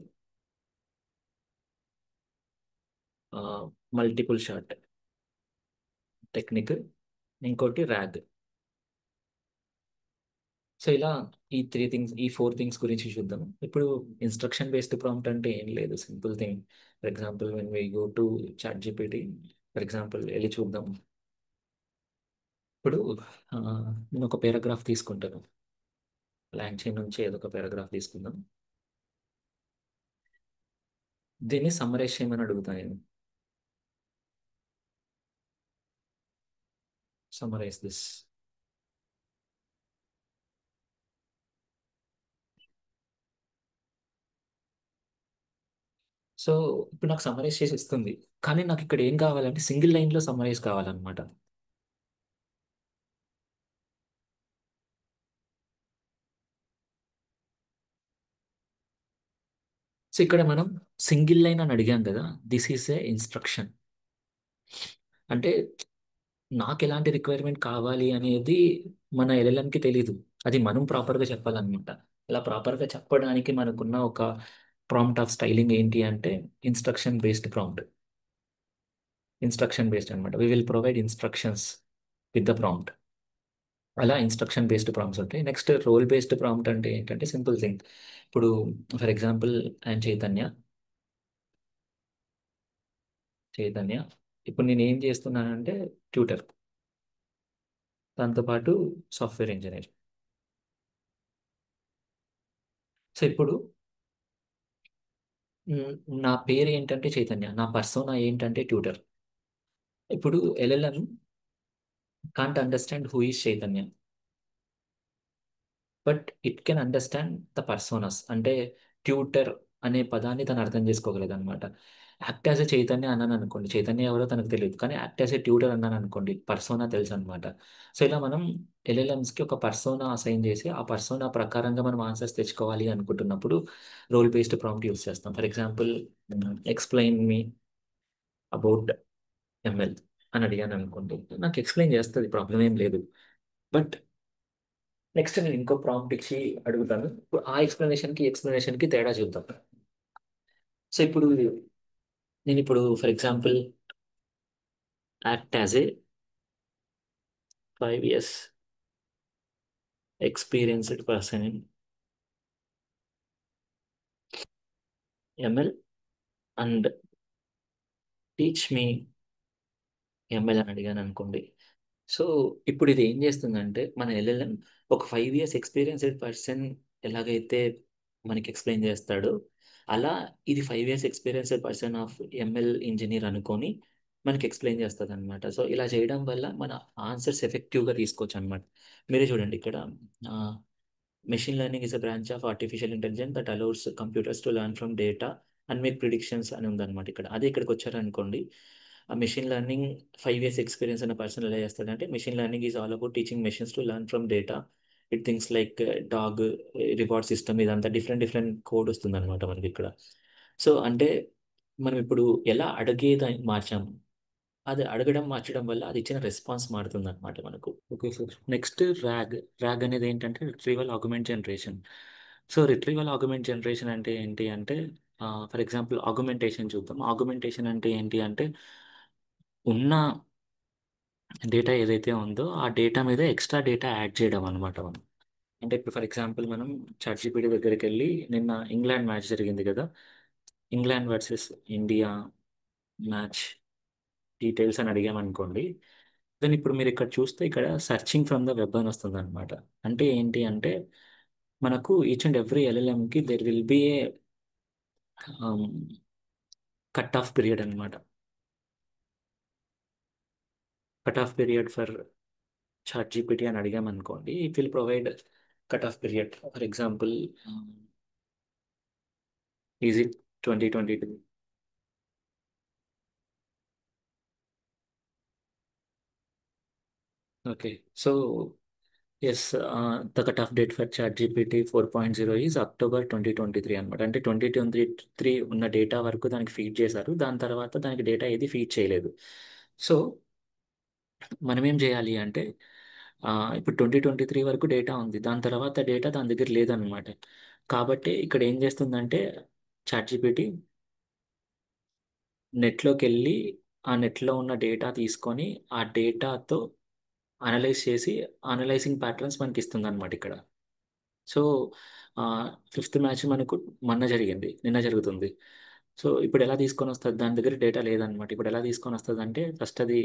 multiple shot technique. ఇంకోటి ర్యాగ్. సో ఇలా ఈ 4 థింగ్స్ గురించి చూద్దాం. ఇప్పుడు ఇన్స్ట్రక్షన్ బేస్డ్ ప్రాంప్ట్ అంటే ఏం లేదు, simple thing. For example when we go to ChatGPT, for example వెళ్ళి చూద్దాం. ఇప్పుడు ఆ, నేను ఒక పారాగ్రాఫ్ తీసుకుంటాను, లాంచే నుంచి ఏదో ఒక పారాగ్రాఫ్ తీసుకుందాం. దీన్ని సమ్మరైజ్ చేయమని అడుగుతాను నేను. Summarise this. సో ఇప్పుడు నాకు సమ్మరైజ్ చేసి ఇస్తుంది, కానీ నాకు ఇక్కడ ఏం కావాలంటే సింగిల్ లైన్లో సమ్మరైజ్ కావాలన్నమాట. సో ఇక్కడ మనం సింగిల్ లైన్ అని అడిగాం కదా, దిస్ ఈస్ ఏ ఇన్స్ట్రక్షన్. అంటే నాకు ఎలాంటి రిక్వైర్మెంట్ కావాలి అనేది మన ఎల్ఎల్ఎంకి తెలీదు, అది మనం ప్రాపర్గా చెప్పాలన్నమాట. అలా ప్రాపర్గా చెప్పడానికి మనకున్న ఒక ప్రాంప్ట్ ఆఫ్ స్టైలింగ్ ఏంటి అంటే ఇన్స్ట్రక్షన్ బేస్డ్ అనమాట. We will provide instructions with the prompt. అలా ఇన్స్ట్రక్షన్ బేస్డ్ ప్రాంప్ట్స్ ఉంటాయి. నెక్స్ట్ రోల్ బేస్డ్ ప్రాంప్ట్ అంటే ఏంటంటే సింపుల్ థింగ్. ఇప్పుడు ఫర్ ఎగ్జాంపుల్ ఐఎమ్ చైతన్య. ఇప్పుడు నేను ఏం చేస్తున్నానంటే ట్యూటర్, దాంతోపాటు సాఫ్ట్వేర్ ఇంజనీర్. సో ఇప్పుడు మ్, నా పేరు ఏంటంటే చైతన్య, నా పర్సోనా ఏంటంటే ట్యూటర్. ఇప్పుడు LLM can't understand who is Chaitanya, but it can understand the personas. అంటే ట్యూటర్ అనే పదాన్ని తను అర్థం చేసుకోగలదు అనమాట. యాక్ట్ యాజ్ ఎ చైతన్య అన్నాను అనుకోండి, చైతన్య ఎవరో తనకు తెలియదు, కానీ యాక్ట్ యాజ్ ఎ ట్యూటర్ అన్నాను అనుకోండి, పర్సోనా తెలుసు అనమాట. సో ఇలా మనం ఎల్ఎల్ఎంస్కి ఒక పర్సోనా అసైన్ చేసి ఆ పర్సోనా ప్రకారంగా మనం ఆన్సర్స్ తెచ్చుకోవాలి అనుకుంటున్నప్పుడు రోల్ బేస్డ్ ప్రాంప్ట్ యూస్ చేస్తాం. For example, explain me about ML అని అడిగాను అనుకోండి, నాకు ఎక్స్ప్లెయిన్ చేస్తుంది, ప్రాబ్లం ఏం లేదు. బట్ నెక్స్ట్ నేను ఇంకో ప్రాంప్ట్ ఇచ్చి అడుగుతాను, ఇప్పుడు ఆ ఎక్స్ప్లెనేషన్కి తేడా చూద్దాం. సో ఇప్పుడు నేను ఇప్పుడు for example act as a 5 years experienced person in ML and teach me ML అని అడిగాను అనుకోండి. సో ఇప్పుడు ఇది ఏం చేస్తుందంటే మన ఎల్ఎల్ఎం ఒక 5 years ఎక్స్పీరియన్స్డ్ పర్సన్ ఎలాగైతే మనకి ఎక్స్ప్లెయిన్ చేస్తాడో, అలా ఇది 5 years experienced person of ML engineer అనుకొని మనకి ఎక్స్ప్లెయిన్ చేస్తుంది అనమాట. సో ఇలా చేయడం వల్ల మన ఆన్సర్స్ ఎఫెక్టివ్గా తీసుకోవచ్చు అనమాట. మీరే చూడండి ఇక్కడ, machine learning is a branch of artificial intelligence that allows computers to learn from data and make predictions అని ఉందన్నమాట. ఇక్కడ అదే ఇక్కడికి వచ్చారనుకోండి, ఆ మెషిన్ లెర్నింగ్ 5 years ఎక్స్పీరియన్స్ ఉన్న పర్సన్ ఎలా చేస్తాడంటే, machine learning is all about teaching machines to learn from data. It things like dog reward system, ఇదంతా డిఫరెంట్ డిఫరెంట్ కోడ్ వస్తుంది అనమాట మనకి ఇక్కడ. సో అంటే మనం ఇప్పుడు ఎలా అడిగేది మార్చాము, అది అడగడం మార్చడం వల్ల అది ఇచ్చిన రెస్పాన్స్ మారుతుంది అనమాట మనకు. Okay sir. Next rag. Rag అనేది ఏంటంటే retrieval augment generation. So retrieval augment generation అంటే ఏంటి అంటే ఫర్ ఎగ్జాంపుల్ ఆగ్మెంటేషన్ చూద్దాం. ఆగ్మెంటేషన్ అంటే ఏంటి అంటే ఉన్న డేటా ఏదైతే ఉందో ఆ డేటా మీద ఎక్స్ట్రా డేటా యాడ్ చేయడం అనమాట మనం. అంటే ఇప్పుడు ఫర్ ఎగ్జాంపుల్ మనం చాట్‌జీపీటీ దగ్గరికి వెళ్ళి నిన్న ఇంగ్లాండ్ మ్యాచ్ జరిగింది కదా! England versus India match details అని అడిగామనుకోండి. దెన్ ఇప్పుడు మీరు ఇక్కడ చూస్తే ఇక్కడ సెర్చింగ్ ఫ్రమ్ ద వెబ్ అని వస్తుందన్నమాట. అంటే ఏంటి అంటే మనకు ఈచ్ అండ్ ఎవ్రీ ఎల్ఎల్ఎంకి there will be a cut off period అనమాట. Cut off period for ChatGPT అని అడిగామనుకోండి, it will provide cut off period. For example is it 2022. Okay. So yes, the cut off date for ChatGPT 4.0 is October 2023 అనమాట. అంటే 2023 ఉన్న data వరకు దానికి feed చేశారు. దాని తర్వాత దానికి డేటా ఏది ఫీడ్ చేయలేదు. సో మనం ఏం చేయాలి అంటే ఇప్పుడు 2023 వరకు డేటా ఉంది. దాని తర్వాత డేటా దాని దగ్గర లేదనమాట. కాబట్టి ఇక్కడ ఏం చేస్తుందంటే చాట్ జీపీటీ నెట్లోకి వెళ్ళి ఆ నెట్లో ఉన్న డేటా తీసుకొని ఆ డేటాతో అనలైజ్ చేసి అనలైజింగ్ ప్యాటర్న్స్ మనకి ఇస్తుంది అనమాట ఇక్కడ. సో ఫిఫ్త్ మ్యాచ్ మనకు మొన్న జరిగింది, నిన్న జరుగుతుంది. సో ఇప్పుడు ఎలా తీసుకొని వస్తుంది, దాని దగ్గర డేటా లేదనమాట. ఇప్పుడు ఎలా తీసుకొని వస్తుంది అంటే ఫస్ట్ అది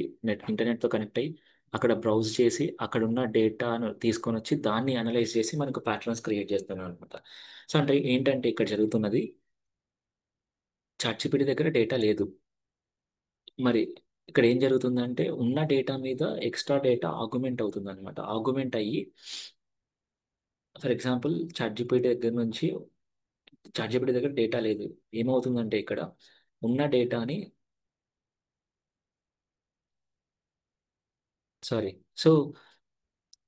ఇంటర్నెట్తో కనెక్ట్ అయ్యి అక్కడ బ్రౌజ్ చేసి అక్కడ ఉన్న డేటాను తీసుకొని వచ్చి దాన్ని అనలైజ్ చేసి మనకు ప్యాటర్న్స్ క్రియేట్ చేస్తాను అనమాట. సో అంటే ఏంటంటే ఇక్కడ జరుగుతున్నది, చాట్‌జీపీటీ దగ్గర డేటా లేదు. మరి ఇక్కడ ఏం జరుగుతుందంటే ఉన్న డేటా మీద ఎక్స్ట్రా డేటా ఆర్గ్యుమెంట్ అవుతుంది అనమాట. ఆర్గ్యుమెంట్ అయ్యి ఫర్ ఎగ్జాంపుల్ చాట్‌జీపీటీ దగ్గర డేటా లేదు. ఏమవుతుందంటే ఇక్కడ ఉన్న డేటాని సారీ. సో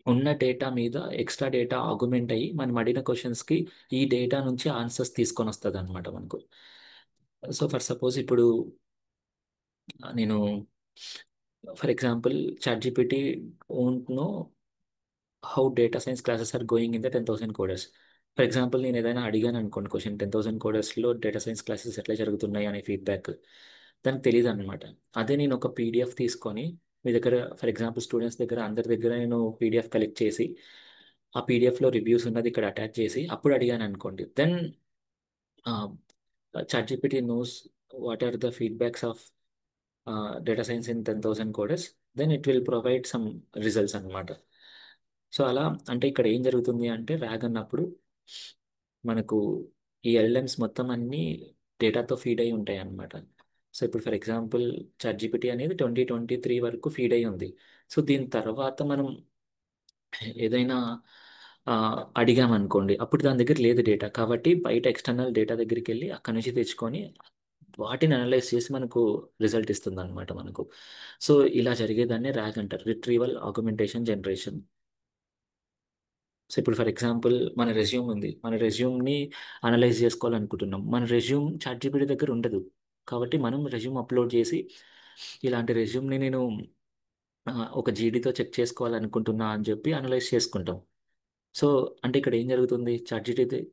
ఉన్న డేటా మీద ఎక్స్ట్రా డేటా ఆర్గ్యుమెంట్ అయ్యి మనం అడిగిన క్వశ్చన్స్‌కి ఈ డేటా నుంచి ఆన్సర్స్ తీసుకొని వస్తదనమాట మనకు. సో ఫర్ సపోజ్ ఇప్పుడు నేను for example ChatGPT won't know how data science classes are going in the 10,000 coders. For example నేను ఏదైనా అడిగాను అనుకోండి క్వశ్చన్, 10,000 కోడర్స్లో డేటా సైన్స్ క్లాసెస్ ఎట్లా జరుగుతున్నాయి అనే ఫీడ్బ్యాక్ దానికి తెలియదు అనమాట. అదే నేను ఒక పీడిఎఫ్ తీసుకొని మీ దగ్గర ఫర్ ఎగ్జాంపుల్ స్టూడెంట్స్ దగ్గర అందరి దగ్గర నేను పీడిఎఫ్ కలెక్ట్ చేసి ఆ పీడిఎఫ్లో రివ్యూస్ ఉన్నది ఇక్కడ అటాచ్ చేసి అప్పుడు అడిగాను అనుకోండి, then ChatGPT knows what are the feedbacks of data science in 10,000 coders, then it will provide some results అనమాట. సో అలా అంటే ఇక్కడ ఏం జరుగుతుంది అంటే ర్యాగ్ అన్నప్పుడు మనకు ఈ ఎల్ఎల్ఎమ్స్ మొత్తం అన్ని డేటాతో ఫీడ్ అయి ఉంటాయి అన్నమాట. సో ఇప్పుడు ఫర్ ఎగ్జాంపుల్ చాట్‌జీపీటీ అనేది 2023 వరకు ఫీడ్ అయి ఉంది. సో దీని తర్వాత మనం ఏదైనా అడిగామనుకోండి, అప్పుడు దాని దగ్గర లేదు డేటా. కాబట్టి బయట ఎక్స్టర్నల్ డేటా దగ్గరికి వెళ్ళి అక్కడి నుంచి తెచ్చుకొని వాటిని అనలైజ్ చేసి మనకు రిజల్ట్ ఇస్తుంది అనమాట మనకు. సో ఇలా జరిగేదాన్ని ర్యాగ్ అంటారు, రిట్రీవల్ ఆగ్మెంటేషన్ జనరేషన్. సో ఇప్పుడు ఫర్ ఎగ్జాంపుల్ మన రెజ్యూమ్ ఉంది. మన రెజ్యూమ్‌ని అనలైజ్ చేసుకోవాలనుకుంటున్నాం. మన రెజ్యూమ్ చాట్‌జీపీటీ దగ్గర ఉండదు. కాబట్టి మనం రెజ్యూమ్ అప్‌లోడ్ చేసి ఇలాంటి రెజ్యూమ్‌ని నేను ఒక జీడీతో చెక్ చేసుకోవాలనుకుంటున్నా అని చెప్పి అనలైజ్ చేసుకుంటాం. సో అంటే ఇక్కడ ఏం జరుగుతుంది,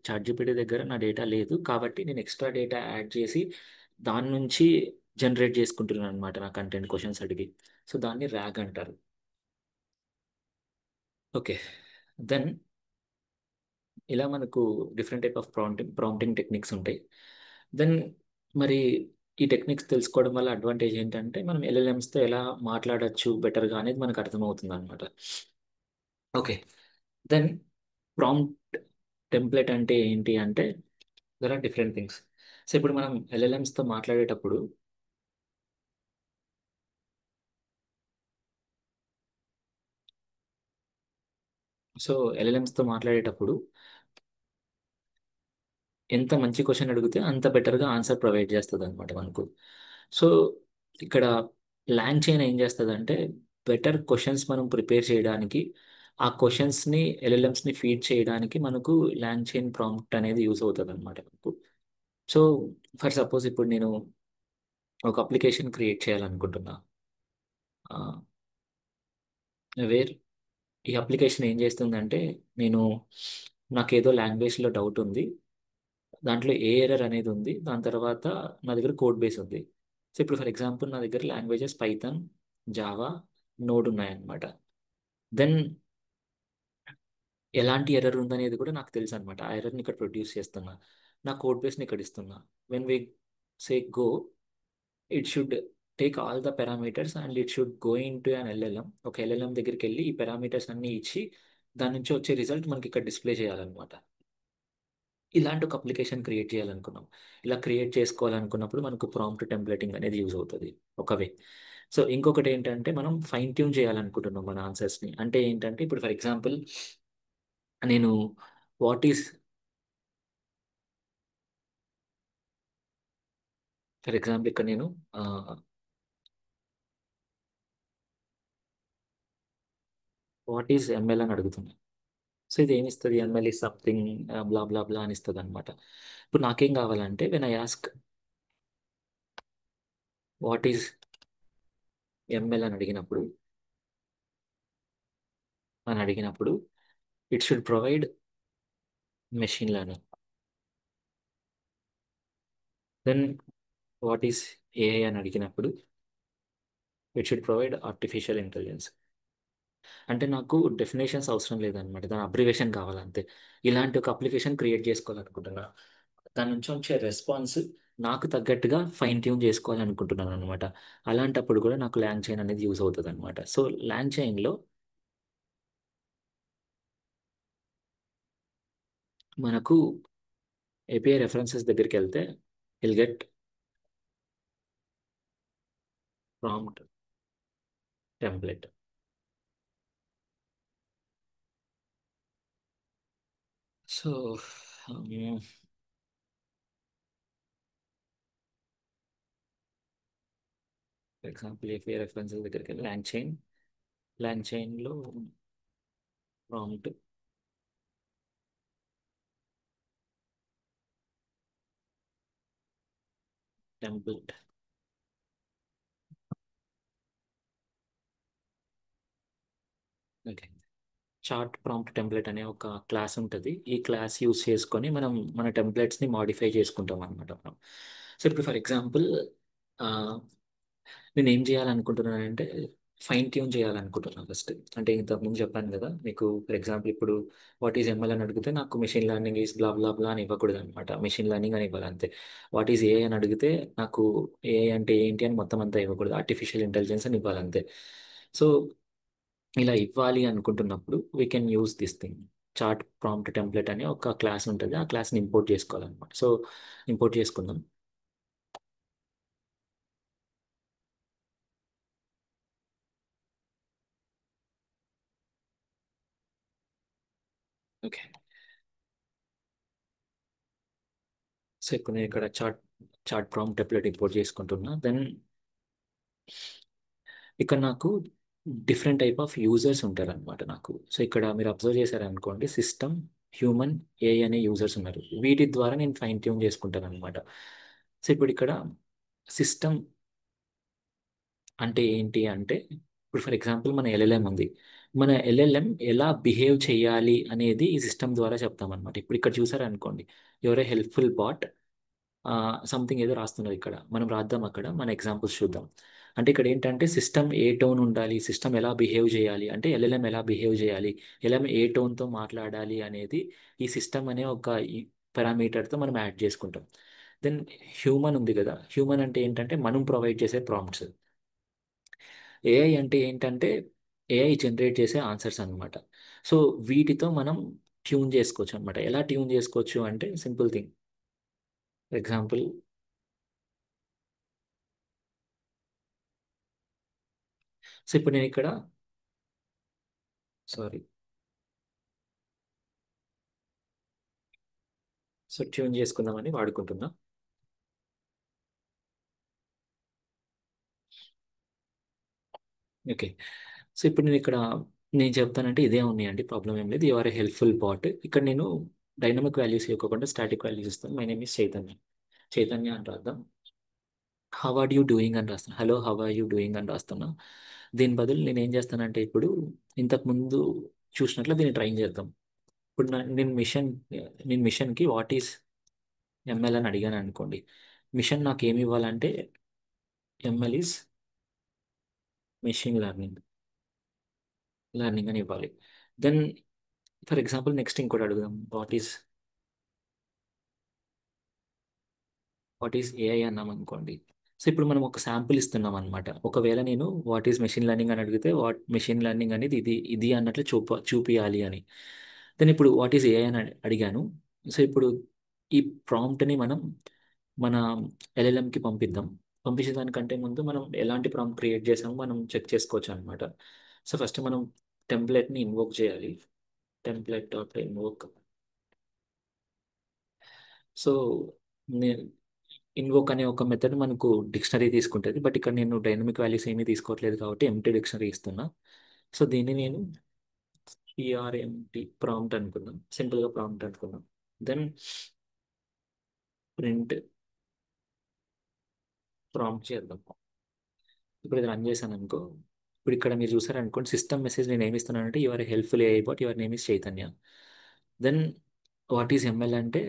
చాట్‌జీపీటీ దగ్గర నా డేటా లేదు. కాబట్టి నేను ఎక్స్ట్రా డేటా యాడ్ చేసి దాని నుంచి జనరేట్ చేసుకుంటున్నాను అనమాట నా కంటెంట్ క్వెషన్స్ అడిగి. సో దాన్ని ర్యాగ్ అంటారు. ఓకే. దెన్ ఇలా మనకు different type of prompting techniques ఉంటాయి. దెన్ మరి ఈ టెక్నిక్స్ తెలుసుకోవడం వల్ల అడ్వాంటేజ్ ఏంటంటే మనం ఎల్ఎల్ఎమ్స్తో ఎలా మాట్లాడొచ్చు బెటర్గా అనేది మనకు అర్థమవుతుంది అనమాట. ఓకే. దెన్ ప్రాంప్ట్ టెంప్లెట్ అంటే ఏంటి అంటే there are different things. So ఇప్పుడు మనం ఎల్ఎల్ఎమ్స్తో మాట్లాడేటప్పుడు సో ఎల్ఎల్ఎమ్స్తో మాట్లాడేటప్పుడు ఎంత మంచి క్వశ్చన్ అడిగితే అంత బెటర్గా ఆన్సర్ ప్రొవైడ్ చేస్తుంది అనమాట మనకు. సో ఇక్కడ ల్యాంగ్ చైన్ ఏం చేస్తుందంటే బెటర్ క్వశ్చన్స్ మనం ప్రిపేర్ చేయడానికి ఆ క్వశ్చన్స్ని ఎల్ఎల్ఎమ్స్ని ఫీడ్ చేయడానికి మనకు ల్యాంగ్ చైన్ ప్రాంప్ట్ అనేది యూస్ అవుతుంది అనమాట మనకు. సో ఫర్ సపోజ్ ఇప్పుడు నేను ఒక అప్లికేషన్ క్రియేట్ చేయాలనుకుంటున్నా, వేర్ ఈ అప్లికేషన్ ఏం చేస్తుందంటే నేను నాకేదో లాంగ్వేజ్లో డౌట్ ఉంది, దాంట్లో ఏ ఎర్రర్ అనేది ఉంది, దాని తర్వాత నా దగ్గర కోడ్ బేస్ ఉంది. సో ఇప్పుడు ఫర్ ఎగ్జాంపుల్ నా దగ్గర లాంగ్వేజెస్ పైథాన్, జావా, నోడ్ ఉన్నాయన్నమాట. దెన్ ఎలాంటి ఎర్రర్ ఉందనేది కూడా నాకు తెలుసు అనమాట. ఆ ఎర్రర్ని ఇక్కడ ప్రొడ్యూస్ చేస్తున్నా, నా కోడ్ బేస్ని ఇక్కడ ఇస్తున్నా. When we say go, it should take all the parameters and it should go into an LLM. ఒక ఎల్ఎల్ఎం దగ్గరికి వెళ్ళి ఈ పారామీటర్స్ అన్ని ఇచ్చి దాని నుంచి వచ్చే రిజల్ట్ మనకి ఇక్కడ డిస్ప్లే చేయాలన్నమాట. ఇలాంటి ఒక అప్లికేషన్ క్రియేట్ చేయాలనుకున్నాం. ఇలా క్రియేట్ చేసుకోవాలనుకున్నప్పుడు మనకు ప్రాంప్ట్ టెంప్లెటింగ్ అనేది యూజ్ అవుతుంది ఒక వే. సో ఇంకొకటి ఏంటంటే మనం ఫైన్ ట్యూన్ చేయాలనుకుంటున్నాం మన ఆన్సర్స్ని. అంటే ఏంటంటే ఇప్పుడు ఫర్ ఎగ్జాంపుల్ నేను వాట్ ఈస్ ఫర్ ఎగ్జాంపుల్ ఇక్కడ నేను వాట్ ఈస్ ఎంఎల్ అని అడుగుతున్నాను. సో ఇది ఏమి ఇస్తుంది, ML is something blah blah blah అని ఇస్తుంది అనమాట. ఇప్పుడు నాకేం కావాలంటే when I ask what is ML అని అడిగినప్పుడు it should provide machine learning. Then what is AI అని అడిగినప్పుడు it should provide artificial intelligence. అంటే నాకు డెఫినేషన్స్ అవసరం లేదనమాట, దాని అబ్రివేషన్ కావాలంతే. ఇలాంటి ఒక అప్లికేషన్ క్రియేట్ చేసుకోవాలనుకుంటున్నా. దాని నుంచి వచ్చే రెస్పాన్స్ నాకు తగ్గట్టుగా ఫైన్ ట్యూన్ చేసుకోవాలనుకుంటున్నాను అనమాట. అలాంటప్పుడు కూడా నాకు ల్యాంగ్ చైన్ అనేది యూజ్ అవుతుంది అనమాట. సో ల్యాంగ్ చైన్లో మనకు ఏపీఐ రెఫరెన్సెస్ దగ్గరికి వెళ్తే will get prompt template. So for example API references దగ్గరికి వెళ్ళి ల్యాంగ్ చైన్లో prompt template. Okay. Chat prompt template అనే ఒక క్లాస్ ఉంటుంది. ఈ క్లాస్ యూస్ చేసుకొని మనం మన టెంప్లెట్స్ని మాడిఫై చేసుకుంటాం అనమాట మనం. సో ఇప్పుడు ఫర్ ఎగ్జాంపుల్ నేను ఏం చేయాలనుకుంటున్నానంటే ఫైన్ ట్యూన్ చేయాలనుకుంటున్నాను ఫస్ట్. అంటే ఇంతకుముందు చెప్పాను కదా మీకు, ఫర్ ఎగ్జాంపుల్ ఇప్పుడు వాట్ ఈజ్ ఎంఎల్ అని అడిగితే నాకు machine learning is blah blah blah అని ఇవ్వకూడదు అనమాట. మెషిన్ లెర్నింగ్ అని ఇవ్వాలి అంతే. వాట్ ఈజ్ ఏఐ అని అడిగితే నాకు ఏఐ అంటే ఏంటి అని మొత్తం అంతా ఇవ్వకూడదు, ఆర్టిఫిషియల్ ఇంటెలిజెన్స్ అని ఇవ్వాలి అంతే. సో ఇలా ఇవ్వాలి అనుకుంటున్నప్పుడు we can use this thing. Chat prompt template అనే ఒక క్లాస్ ఉంటుంది, ఆ క్లాస్ని ఇంపోర్ట్ చేసుకోవాలన్నమాట. సో ఇంపోర్ట్ చేసుకుందాం. ఓకే. సో ఇప్పుడు నేను ఇక్కడ చార్ట్ ప్రాంప్ట్ టెంప్లెట్ ఇంపోర్ట్ చేసుకుంటున్నా. దెన్ ఇక్కడ నాకు డిఫరెంట్ టైప్ ఆఫ్ యూజర్స్ ఉంటారు అనమాట నాకు. సో ఇక్కడ మీరు అబ్జర్వ్ చేశారనుకోండి, సిస్టమ్, హ్యూమన్, ఏఐ అనే యూజర్స్ ఉన్నారు. వీటి ద్వారా నేను ఫైన్ ట్యూన్ చేసుకుంటాను అనమాట. సో ఇప్పుడు ఇక్కడ సిస్టమ్ అంటే ఏంటి అంటే, ఇప్పుడు ఫర్ ఎగ్జాంపుల్ మన ఎల్ఎల్ఎం ఉంది. మన ఎల్ఎల్ఎం ఎలా బిహేవ్ చేయాలి అనేది ఈ సిస్టమ్ ద్వారా చెప్తామన్నమాట. ఇప్పుడు ఇక్కడ చూసారనుకోండి, ఎవరో హెల్ప్ఫుల్ బాట్ సంథింగ్ ఏదో రాస్తున్నారు ఇక్కడ, మనం రాద్దాం అక్కడ మన ఎగ్జాంపుల్స్ చూద్దాం. అంటే ఇక్కడ ఏంటంటే సిస్టమ్ ఏ టోన్ ఉండాలి, సిస్టమ్ ఎలా బిహేవ్ చేయాలి, అంటే ఎల్ఎల్ఎం ఎలా బిహేవ్ చేయాలి, ఎల్ఎల్ఎం ఏ టోన్తో మాట్లాడాలి అనేది ఈ సిస్టమ్ అనే ఒక పారామీటర్తో మనం యాడ్ చేసుకుంటాం. దెన్ హ్యూమన్ ఉంది కదా, హ్యూమన్ అంటే ఏంటంటే మనం ప్రొవైడ్ చేసే ప్రాంప్ట్స్. ఏఐ అంటే ఏంటంటే ఏఐ జనరేట్ చేసే ఆన్సర్స్ అన్నమాట. సో వీటితో మనం ట్యూన్ చేసుకోవచ్చు అనమాట. ఎలా ట్యూన్ చేసుకోవచ్చు అంటే simple thing. For example, so ఇప్పుడు నేను ఇక్కడ సారీ సో ట్యూన్ చేసుకుందామని వాడుకుంటున్నా. ఓకే. సో ఇప్పుడు నేను చెప్తానంటే ఇదే ఉన్నాయండి, ప్రాబ్లం ఏం లేదు. Your helpful bot. ఇక్కడ నేను డైనమిక్ వాల్యూస్ ఇవ్వకుండా స్టాటిక్ వాల్యూస్ ఇస్తాను. My name is Chaitanya. Chaitanya అని రాద్దాం. హౌ ఆర్ యూ డూయింగ్ అని రాస్తాను. Hello how are you doing అని రాస్తున్నా. దీని బదులు నేను ఏం చేస్తానంటే ఇప్పుడు ఇంతకు ముందు చూసినట్లు దీన్ని ట్రైన్ చేద్దాం. ఇప్పుడు నేను మిషన్కి వాట్ ఈస్ ఎంఎల్ అని అడిగాను అనుకోండి. మిషన్ నాకు ఏమి ఇవ్వాలంటే ఎంఎల్ ఈస్ మెషిన్ లెర్నింగ్ అని ఇవ్వాలి. దెన్ ఫర్ ఎగ్జాంపుల్ నెక్స్ట్ ఇంకోటి అడుగుదాం. వాట్ ఈస్ ఏఐ అన్నాం అనుకోండి. సో ఇప్పుడు మనం ఒక శాంపుల్ ఇస్తున్నాం అనమాట. ఒకవేళ నేను వాట్ ఈస్ మెషిన్ లెర్నింగ్ అని అడిగితే వాట్ మెషిన్ లెర్నింగ్ అనేది ఇది ఇది అన్నట్లు చూపియాలి అని. దెన్ ఇప్పుడు వాట్ ఈస్ ఏఐ అని అడిగాను. సో ఇప్పుడు ఈ ప్రాంప్ట్ని మనం మన ఎల్ఎల్ఎంకి పంపిద్దాం. పంపించేదానికంటే ముందు మనం ఎలాంటి ప్రాంప్ట్ క్రియేట్ చేసామో మనం చెక్ చేసుకోవచ్చు అనమాట. సో ఫస్ట్ మనం టెంప్లెట్ని ఇన్వోక్ చేయాలి. Template dot invoke. సో నేను ఇన్వోక్ అనే ఒక మెథడ్ మనకు డిక్షనరీ తీసుకుంటుంది. బట్ ఇక్కడ నేను డైనమిక్ వాల్యూస్ ఏమీ తీసుకోవట్లేదు కాబట్టి ఎంటీ డిక్షనరీ ఇస్తున్నా. సో దీన్ని నేను పిఆర్ఎంటి ప్రాంప్ట్ అనుకుందాం. సింపుల్గా ప్రాంప్ట్ అనుకుందాం. దెన్ ప్రింట్ ప్రాంప్ట్ చేద్దాం. ఇప్పుడు ఇది రన్ చేశాను అనుకో. ఇప్పుడు ఇక్కడ మీరు చూసారనుకోండి, సిస్టమ్ మెసేజ్ నేను ఏమి ఇస్తున్నానంటే your helpful AI bot your name is Chaitanya. Then what is ML అంటే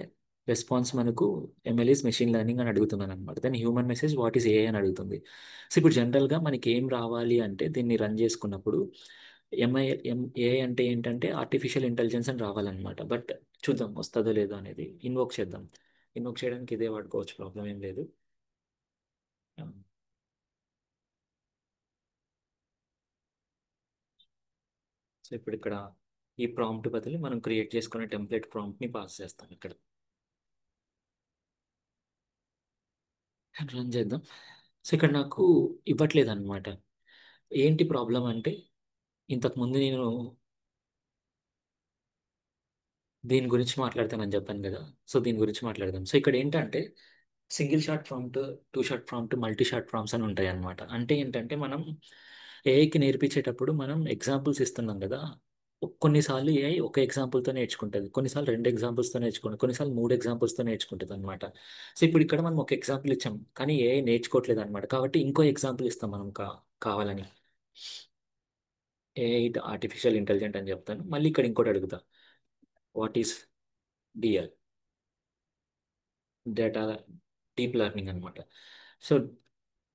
రెస్పాన్స్ మనకు ఎంఎల్ ఈస్ మెషిన్ లెర్నింగ్ అని అడుగుతున్నాను అనమాట. Then human message what is AI అని అడుగుతుంది. సో ఇప్పుడు జనరల్గా మనకి ఏం రావాలి అంటే దీన్ని రన్ చేసుకున్నప్పుడు ఏఐ అంటే ఏంటంటే ఆర్టిఫిషియల్ ఇంటెలిజెన్స్ అని రావాలన్నమాట. బట్ చూద్దాం వస్తుందో లేదో అనేది. ఇన్వోక్ చేద్దాం. ఇన్వోక్ చేయడానికి ఇదే వాడుకోవచ్చు, ప్రాబ్లం ఏం లేదు. సో ఇప్పుడు ఇక్కడ ఈ ప్రాంప్ట్ బదులు మనం క్రియేట్ చేసుకునే టెంప్లెట్ ప్రాంప్ట్ని పాస్ చేస్తాం ఇక్కడ. రన్ చేద్దాం. సో ఇక్కడ నాకు ఇవ్వట్లేదు అనమాట. ఏంటి ప్రాబ్లం అంటే ఇంతకుముందు నేను దీని గురించి మాట్లాడతానని చెప్పాను కదా. సో దీని గురించి మాట్లాడదాం. సో ఇక్కడ ఏంటంటే single short prompt, two short prompt, multi short prompts అని ఉంటాయి అన్నమాట. అంటే ఏంటంటే మనం ఏఐకి నేర్పించేటప్పుడు మనం ఎగ్జాంపుల్స్ ఇస్తున్నాం కదా. కొన్నిసార్లు ఏఐ ఒక ఎగ్జాంపుల్తో నేర్చుకుంటుంది, కొన్నిసార్లు రెండు ఎగ్జాంపుల్స్తో నేర్చుకుంటుంది, కొన్నిసార్లు మూడు ఎగ్జాంపుల్స్తో నేర్చుకుంటుంది అనమాట. సో ఇప్పుడు ఇక్కడ మనం ఒక ఎగ్జాంపుల్ ఇచ్చాం కానీ ఏఐ నేర్చుకోవట్లేదు అనమాట. కాబట్టి ఇంకో ఎగ్జాంపుల్ ఇస్తాం మనం కావాలని. ఏఐ ఆర్టిఫిషియల్ ఇంటెలిజెంట్ అని చెప్తాను. మళ్ళీ ఇక్కడ ఇంకోటి అడుగుతా. What is DL? Data deep learning అనమాట. సో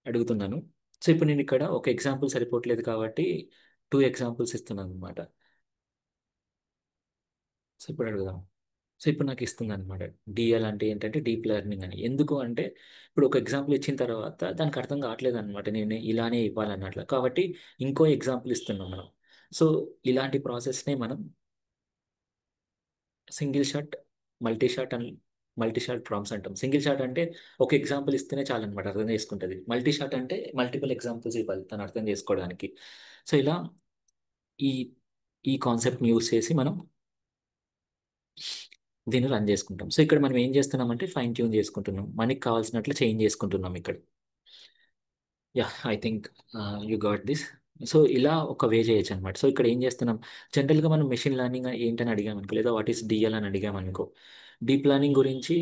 అడుగుతున్నాను. సో ఇప్పుడు నేను ఇక్కడ ఒక ఎగ్జాంపుల్ సరిపోవట్లేదు కాబట్టి టూ ఎగ్జాంపుల్స్ ఇస్తున్నాను అనమాట. సో ఇప్పుడు అడుగుదాం. సో ఇప్పుడు నాకు ఇస్తుంది అనమాట. డిఎల్ అంటే ఏంటంటే డీప్ లెర్నింగ్ అని. ఎందుకు అంటే ఇప్పుడు ఒక ఎగ్జాంపుల్ ఇచ్చిన తర్వాత దానికి అర్థం కావట్లేదు అనమాట, నేను ఇలానే ఇవ్వాలన్నట్లు. కాబట్టి ఇంకో ఎగ్జాంపుల్ ఇస్తున్నాం మనం. సో ఇలాంటి ప్రాసెస్నే మనం single shot, multi shot and multi shot prompts అంటాం. సింగిల్ షాట్ అంటే ఒక ఎగ్జాంపుల్ ఇస్తేనే చాలన్నమాట, అర్థం చేసుకుంటుంది. మల్టీ షాట్ అంటే మల్టిపుల్ ఎగ్జాంపుల్స్ ఇవ్వాలి తను అర్థం చేసుకోవడానికి. సో ఇలా ఈ ఈ కాన్సెప్ట్ని యూస్ చేసి మనం దీన్ని రన్ చేసుకుంటాం. సో ఇక్కడ మనం ఏం చేస్తున్నామంటే ఫైన్ ట్యూన్ చేసుకుంటున్నాం, మనకి కావాల్సినట్లు చేంజ్ చేసుకుంటున్నాం ఇక్కడ. Yeah, I think you got this. So ఇలా ఒక వే చేయొచ్చు అనమాట. సో ఇక్కడ ఏం చేస్తున్నాం, జనరల్గా మనం మెషిన్ లెర్నింగ్ ఏంటని అడిగామనుకో, లేదా వాట్ ఈస్ డిఎల్ అని అడిగామనుకో, డీప్ లెర్నింగ్ గురించి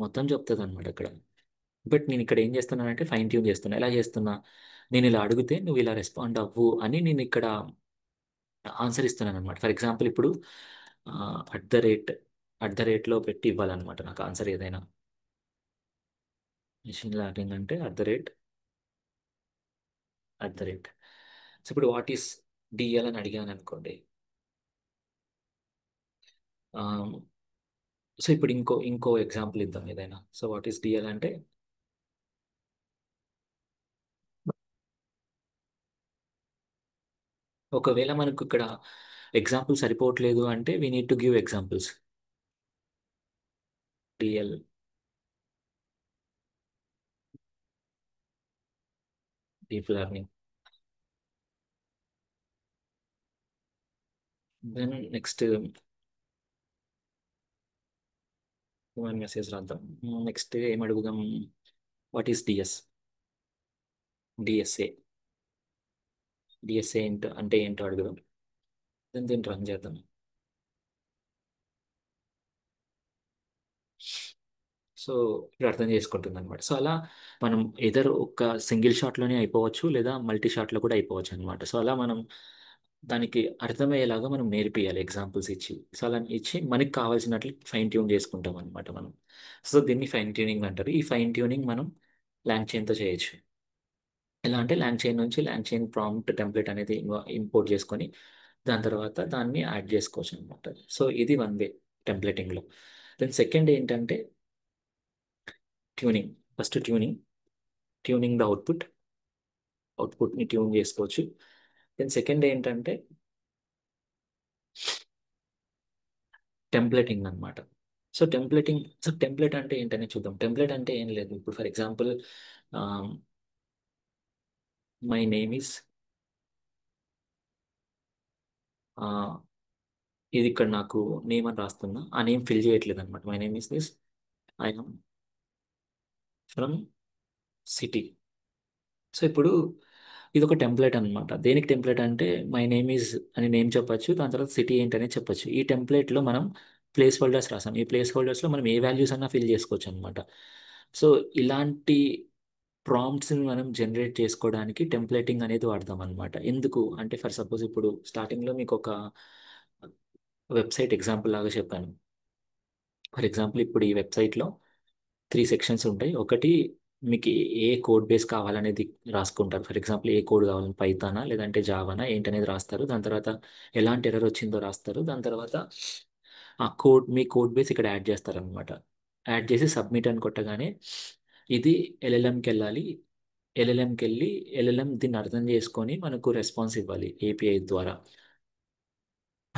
మొత్తం చెప్తుంది అనమాట అక్కడ. బట్ నేను ఇక్కడ ఏం చేస్తున్నానంటే ఫైన్ ట్యూన్ చేస్తున్నా. ఎలా చేస్తున్నా, నేను ఇలా అడిగితే నువ్వు ఇలా రెస్పాండ్ అవ్వు అని నేను ఇక్కడ ఆన్సర్ ఇస్తున్నాను అనమాట. ఫర్ ఎగ్జాంపుల్ ఇప్పుడు at the rate at the రేట్లో పెట్టి ఇవ్వాలన్నమాట నాకు ఆన్సర్ ఏదైనా. మెషిన్ లెర్నింగ్ అంటే అట్ ద రేట్. సో ఇప్పుడు వాట్ ఈస్ డిఎల్ అని అడిగాను అనుకోండి. సో ఇప్పుడు ఇంకో ఎగ్జాంపుల్ ఇద్దాం ఏదైనా. సో వాట్ ఈస్ డిఎల్ అంటే ఒకవేళ మనకు ఇక్కడ ఎగ్జాంపుల్ సరిపోవట్లేదు అంటే we need to give examples. DL deep learning. Then next human message రాద్దాం. నెక్స్ట్ ఏం అడుగుదాం. వాట్ ఈస్ డిఎస్ఏ డిఎస్ఏ అంటే ఏంటో అడుగుదాం. దీన్ని రన్ చేద్దాం. సో ఇప్పుడు అర్థం చేసుకుంటుంది అనమాట. సో అలా మనం ఏదర్ ఒక సింగిల్ షాట్లోనే అయిపోవచ్చు లేదా మల్టీ షాట్లో కూడా అయిపోవచ్చు అనమాట. సో అలా మనం దానికి అర్థమయ్యేలాగా మనం నేర్పియాలి ఎగ్జాంపుల్స్ ఇచ్చి. సో అలా ఇచ్చి మనకి కావాల్సినట్లు ఫైన్ ట్యూన్ చేసుకుంటాం అనమాట మనం. సో దీన్ని ఫైన్ ట్యూనింగ్ అంటారు. ఈ ఫైన్ ట్యూనింగ్ మనం లాంగ్ చైన్తో చేయొచ్చు. ఎలా అంటే లాంగ్ చైన్ నుంచి లాంగ్ చైన్ ప్రాంప్ట్ టెంప్లెట్ అనేది ఇంపోర్ట్ చేసుకొని దాని తర్వాత దాన్ని యాడ్ చేసుకోవచ్చు అనమాట. సో ఇది వన్ వే టెంప్లెటింగ్లో. దెన్ సెకండ్ ఏంటంటే tuning. First tuning, tuning the అవుట్పుట్ని ట్యూన్ చేసుకోవచ్చు. దెన్ సెకండ్ ఏంటంటే టెంప్లెటింగ్ అనమాట. సో టెంప్లెట్ అంటే ఏంటనే చూద్దాం. టెంప్లెట్ అంటే ఏం లేదు. ఇప్పుడు for example my name is, ఇది ఇక్కడ నాకు నేమ్ అని రాస్తున్నా, ఆ నేమ్ ఫిల్ చేయట్లేదు అనమాట. My name is this, I am from city. So ఇప్పుడు ఇది ఒక టెంప్లెట్ అనమాట. దేనికి టెంప్లెట్ అంటే మై నేమ్ ఈజ్ అని నేమ్ చెప్పొచ్చు, దాని తర్వాత సిటీ ఏంటనే చెప్పొచ్చు. ఈ టెంప్లెట్లో మనం ప్లేస్ హోల్డర్స్ రాసాం. ఈ ప్లేస్ హోల్డర్స్లో మనం ఏ వాల్యూస్ అన్నా ఫిల్ చేసుకోవచ్చు అనమాట. సో ఇలాంటి ప్రాంప్ట్స్ని మనం జనరేట్ చేసుకోవడానికి టెంప్లెటింగ్ అనేది వాడతాం అనమాట. ఎందుకు అంటే ఫర్ సపోజ్ ఇప్పుడు స్టార్టింగ్లో మీకు ఒక వెబ్సైట్ ఎగ్జాంపుల్ లాగా చెప్పాను. ఫర్ ఎగ్జాంపుల్ ఇప్పుడు ఈ వెబ్సైట్లో త్రీ సెక్షన్స్ ఉంటాయి. ఒకటి మీకు ఏ కోడ్ బేస్ కావాలనేది రాసుకుంటారు. ఫర్ ఎగ్జాంపుల్ ఏ కోడ్ కావాలని, పైథానా లేదంటే జావానా ఏంటనేది రాస్తారు. దాని తర్వాత ఎలాంటి ఎర్రర్ వచ్చిందో రాస్తారు. దాని తర్వాత ఆ కోడ్, మీ కోడ్ బేస్ ఇక్కడ యాడ్ చేస్తారనమాట. యాడ్ చేసి సబ్మిట్ అని కొట్టగానే ఇది ఎల్ఎల్ఎంకి వెళ్ళాలి. ఎల్ఎల్ఎంకి వెళ్ళి ఎల్ఎల్ఎం దీన్ని అర్థం చేసుకొని మనకు రెస్పాన్స్ ఇవ్వాలి ఏపీఐ ద్వారా.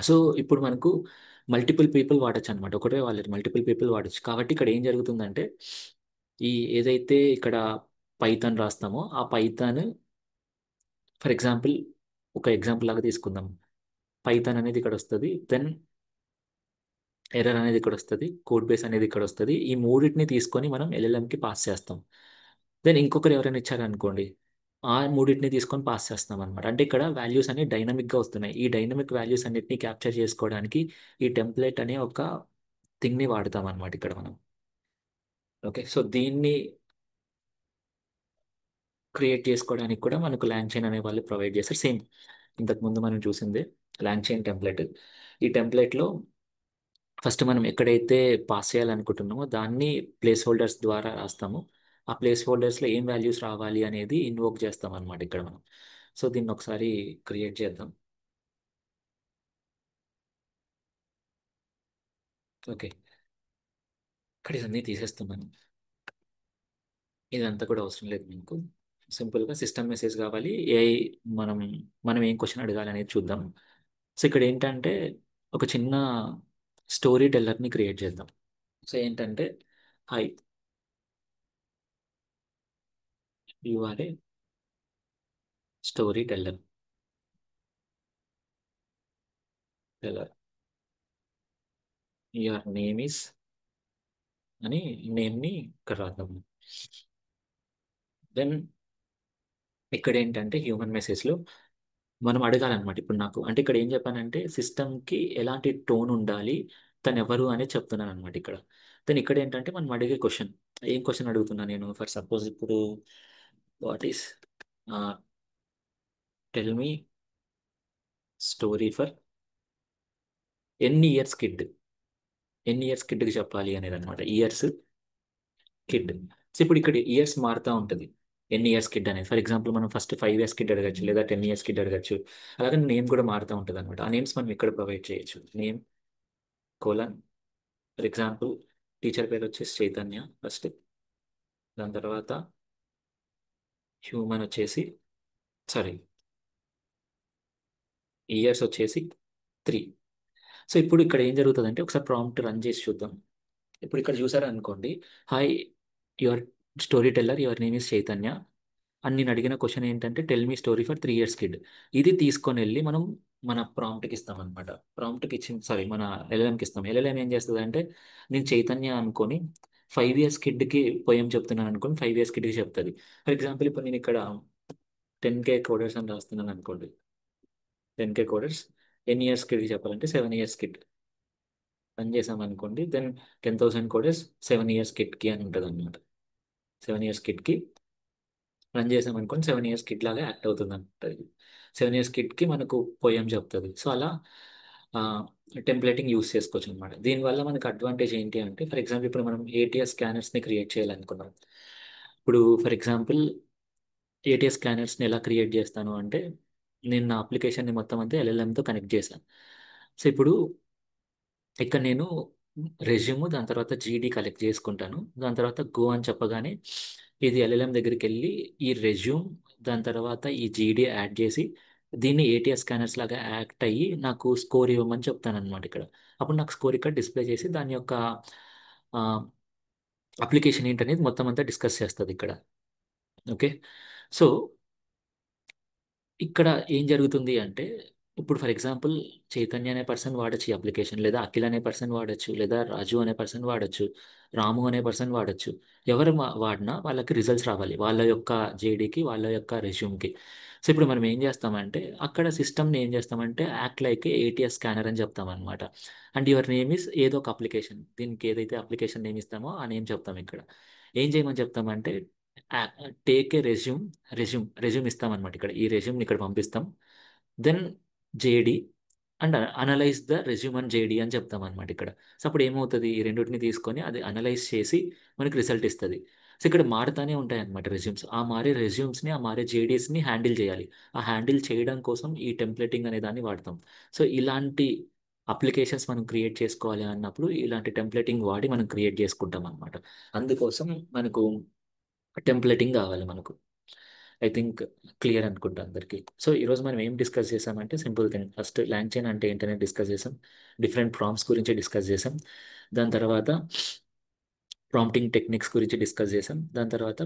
సో ఇప్పుడు మనకు మల్టిపుల్ పీపుల్ వాడచ్చు అనమాట. ఒకటే వాళ్ళు మల్టిపుల్ పీపుల్ వాడచ్చు. కాబట్టి ఇక్కడ ఏం జరుగుతుందంటే ఈ ఏదైతే ఇక్కడ పైథాన్ రాస్తామో ఆ పైథాన్, ఫర్ ఎగ్జాంపుల్ ఒక ఎగ్జాంపుల్ లాగా తీసుకుందాం. పైథాన్ అనేది ఇక్కడ వస్తుంది, దెన్ ఎర్రర్ అనేది ఇక్కడ వస్తుంది, కోడ్ బేస్ అనేది ఇక్కడ వస్తుంది. ఈ మూడింటిని తీసుకొని మనం ఎల్ఎల్ఎంకి పాస్ చేస్తాం. దెన్ ఇంకొకరు ఎవరైనా ఇచ్చారనుకోండి, ఆ మూడింటిని తీసుకొని పాస్ చేస్తాం అనమాట. అంటే ఇక్కడ వాల్యూస్ అనేవి డైనమిక్గా వస్తున్నాయి. ఈ డైనమిక్ వాల్యూస్ అన్నిటిని క్యాప్చర్ చేసుకోవడానికి ఈ టెంప్లెట్ అనే ఒక థింగ్ని వాడతాం అనమాట ఇక్కడ మనం. ఓకే, సో దీన్ని క్రియేట్ చేసుకోవడానికి కూడా మనకు లాంగ్ చైన్ అనే వాళ్ళు ప్రొవైడ్ చేస్తారు. సేమ్ ఇంతకుముందు మనం చూసిందే లాంగ్ చైన్ టెంప్లెట్. ఈ టెంప్లెట్లో ఫస్ట్ మనం ఎక్కడైతే పాస్ చేయాలనుకుంటున్నామో దాన్ని ప్లేస్ హోల్డర్స్ ద్వారా రాస్తాము. ఆ ప్లేస్ హోల్డర్స్లో ఏం వాల్యూస్ రావాలి అనేది ఇన్వోక్ చేస్తాం అనమాట ఇక్కడ మనం. సో దీన్ని ఒకసారి క్రియేట్ చేద్దాం. ఓకే, ఇక్కడ ఇవన్నీ తీసేస్తున్నాను. ఇదంతా కూడా అవసరం లేదు మీకు. సింపుల్గా సిస్టమ్ మెసేజ్ కావాలి. ఏఐ మనం మనం ఏం క్వశ్చన్ అడగాలి అనేది చూద్దాం. సో ఇక్కడ ఏంటంటే ఒక చిన్న స్టోరీ టెల్లర్ని క్రియేట్ చేద్దాం. సో ఏంటంటే hi, you are a storyteller, teller your name is అని నేమ్ని ఇక్కడ రాద్దాం. దెన్ ఇక్కడ ఏంటంటే హ్యూమన్ మెసేజ్లో మనం అడగాలన్నమాట. ఇప్పుడు నాకు అంటే ఇక్కడ ఏం చెప్పానంటే సిస్టమ్కి ఎలాంటి టోన్ ఉండాలి, తను ఎవరు అనేది చెప్తున్నాను అనమాట ఇక్కడ. దెన్ ఇక్కడ ఏంటంటే మనం అడిగే క్వశ్చన్, ఏం క్వశ్చన్ అడుగుతున్నా నేను. ఫర్ సపోజ్ ఇప్పుడు what is tell me story for ఎన్ని ఇయర్స్ కిడ్, ఎన్ని ఇయర్స్ కిడ్కి చెప్పాలి అనేది అనమాట. Years kid. సో ఇప్పుడు ఇక్కడ ఇయర్స్ మారుతూ ఉంటుంది. ఎన్ని ఇయర్స్ కిడ్ అనేది ఫర్ ఎగ్జాంపుల్ మనం ఫస్ట్ 5 ఇయర్స్ కిడ్ అడగచ్చు, లేదా 10 ఇయర్స్ కిడ్ అడగచ్చు. అలాగే నేమ్ కూడా మారుతూ ఉంటుంది అనమాట. ఆ నేమ్స్ మనం ఇక్కడ ప్రొవైడ్ చేయొచ్చు. Name colon, for example teacher పేరు వచ్చేసి చైతన్య ఫస్ట్. దాని తర్వాత హ్యూమన్ వచ్చేసి, సారీ, ఇయర్స్ వచ్చేసి 3. సో ఇప్పుడు ఇక్కడ ఏం జరుగుతుందంటే ఒకసారి ప్రాంప్ట్ రన్ చేసి చూద్దాం. ఇప్పుడు ఇక్కడ చూసారా అనుకోండి, hi, your story teller, your name is Chaitanya అని నేను అడిగిన క్వశ్చన్ ఏంటంటే tell me story for 3 years kid. ఇది తీసుకొని వెళ్ళి మనం మన ప్రాంప్ట్కి ఇస్తాం అనమాట. ప్రాంప్ట్కి ఇచ్చిన, సారీ, మన ఎల్ఎల్ఎంకి ఇస్తాం. ఎల్ఎల్ఎం ఏం చేస్తుంది అంటే నేను చైతన్య అనుకొని 5 ఇయర్స్ కిడ్కి పోయం చెప్తున్నాను అనుకోని 5 ఇయర్స్ కిడ్కి చెప్తుంది. ఫర్ ఎగ్జాంపుల్ ఇప్పుడు నేను ఇక్కడ 10K కోడర్స్ అని రాస్తున్నాను అనుకోండి. 10K కోడర్స్ ఎన్ని ఇయర్స్ కిడ్కి చెప్పాలంటే 7 ఇయర్స్ కిడ్ రన్ చేసాం అనుకోండి. దెన్ 10,000 కోడర్స్ 7 ఇయర్స్ కిడ్కి అని ఉంటుంది అనమాట. 7 ఇయర్స్ కిడ్కి రన్ చేసాం అనుకోండి 7 ఇయర్స్ కిడ్ లాగా యాక్ట్ అవుతుంది అనమాట. 7 ఇయర్స్ కిడ్కి మనకు పోయం చెప్తుంది. సో అలా టెంప్లెటింగ్ యూస్ చేసుకోవచ్చు అనమాట. దీనివల్ల మనకు అడ్వాంటేజ్ ఏంటి అంటే, ఫర్ ఎగ్జాంపుల్ ఇప్పుడు మనం ఏటీఎస్ స్కానర్స్ని క్రియేట్ చేయాలనుకున్నాం. ఇప్పుడు ఫర్ ఎగ్జాంపుల్ ఏటీఎస్ స్కానర్స్ని ఎలా క్రియేట్ చేస్తాను అంటే, నేను నా అప్లికేషన్ని మొత్తం అంతా ఎల్ఎల్ఎంతో కనెక్ట్ చేశాను. సో ఇప్పుడు ఇక్కడ నేను రెజ్యూమ్ దాని తర్వాత జీడీ కలెక్ట్ చేసుకుంటాను. దాని తర్వాత గో అని చెప్పగానే ఇది ఎల్ఎల్ఎం దగ్గరికి వెళ్ళి ఈ రెజ్యూమ్ దాని తర్వాత ఈ జీడీ యాడ్ చేసి దీన్ని ఏటీఎస్ స్కానర్స్ లాగా యాక్ట్ అయ్యి నాకు స్కోర్ ఇవ్వమని చెప్తాను అనమాట ఇక్కడ. అప్పుడు నాకు స్కోర్ ఇక్కడ డిస్ప్లే చేసి దాని యొక్క అప్లికేషన్ ఏంటనేది మొత్తం అంతా డిస్కస్ చేస్తుంది ఇక్కడ. ఓకే. సో ఇక్కడ ఏం జరుగుతుంది అంటే, ఇప్పుడు ఫర్ ఎగ్జాంపుల్ చైతన్య అనే పర్సన్ వాడచ్చు ఈ అప్లికేషన్, లేదా అఖిల్ అనే పర్సన్ వాడచ్చు, లేదా రాజు అనే పర్సన్ వాడచ్చు, రాము అనే పర్సన్ వాడచ్చు. ఎవరు వాడినా వాళ్ళకి రిజల్ట్స్ రావాలి, వాళ్ళ యొక్క జేడీకి వాళ్ళ యొక్క రెజ్యూమ్కి. సో ఇప్పుడు మనం ఏం చేస్తామంటే అక్కడ సిస్టమ్ని ఏం చేస్తామంటే యాక్ట్ లైక్ ఏటీఎస్ స్కానర్ అని చెప్తామన్నమాట. అండ్ యువర్ నేమ్ ఇస్ ఏదో ఒక అప్లికేషన్, దీనికి ఏదైతే అప్లికేషన్ నేమ్ ఇస్తామో ఆ నేమ్ చెప్తాం ఇక్కడ. ఏం చేయమని చెప్తామంటే టేక్ ఏ రెజ్యూమ్ ఇస్తామన్నమాట. ఇక్కడ ఈ రెజ్యూమ్ని ఇక్కడ పంపిస్తాం. Then JD and analyse the resume and JD అని చెప్తాం అనమాట ఇక్కడ. సో అప్పుడు ఏమవుతుంది, ఈ రెండింటిని తీసుకొని అది అనలైజ్ చేసి మనకి రిజల్ట్ ఇస్తుంది. సో ఇక్కడ మారుతానే ఉంటాయి అనమాట రెజ్యూమ్స్. ఆ మారే రెజ్యూమ్స్ని ఆ మారే జేడీస్ని హ్యాండిల్ చేయాలి. ఆ హ్యాండిల్ చేయడం కోసం ఈ టెంప్లెటింగ్ అనే దాన్ని వాడతాం. సో ఇలాంటి అప్లికేషన్స్ మనం క్రియేట్ చేసుకోవాలి అన్నప్పుడు ఇలాంటి టెంప్లెటింగ్ వాడి మనం క్రియేట్ చేసుకుంటాం అనమాట. అందుకోసం మనకు టెంప్లెటింగ్ కావాలి మనకు. ఐ థింక్ క్లియర్ అనుకుంటా అందరికీ. సో ఈరోజు మనం ఏం డిస్కస్ చేసామంటే simple thing, first long chain అంటే ఏంటనే డిస్కస్ చేసాం, డిఫరెంట్ ప్రాంప్ట్స్ గురించి డిస్కస్ చేసాం, దాని తర్వాత ప్రాంప్టింగ్ టెక్నిక్స్ గురించి డిస్కస్ చేసాం, దాని తర్వాత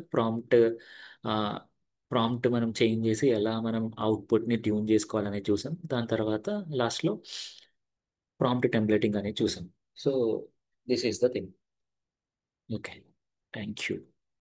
ప్రాంప్ట్ మనం చేంజ్ చేసి ఎలా మనం అవుట్పుట్ని ట్యూన్ చేసుకోవాలనేది చూసాం, దాని తర్వాత లాస్ట్లో ప్రాంప్ట్ టెంప్లెటింగ్ అనేది చూసాం. So this is the thing. Okay, thank you.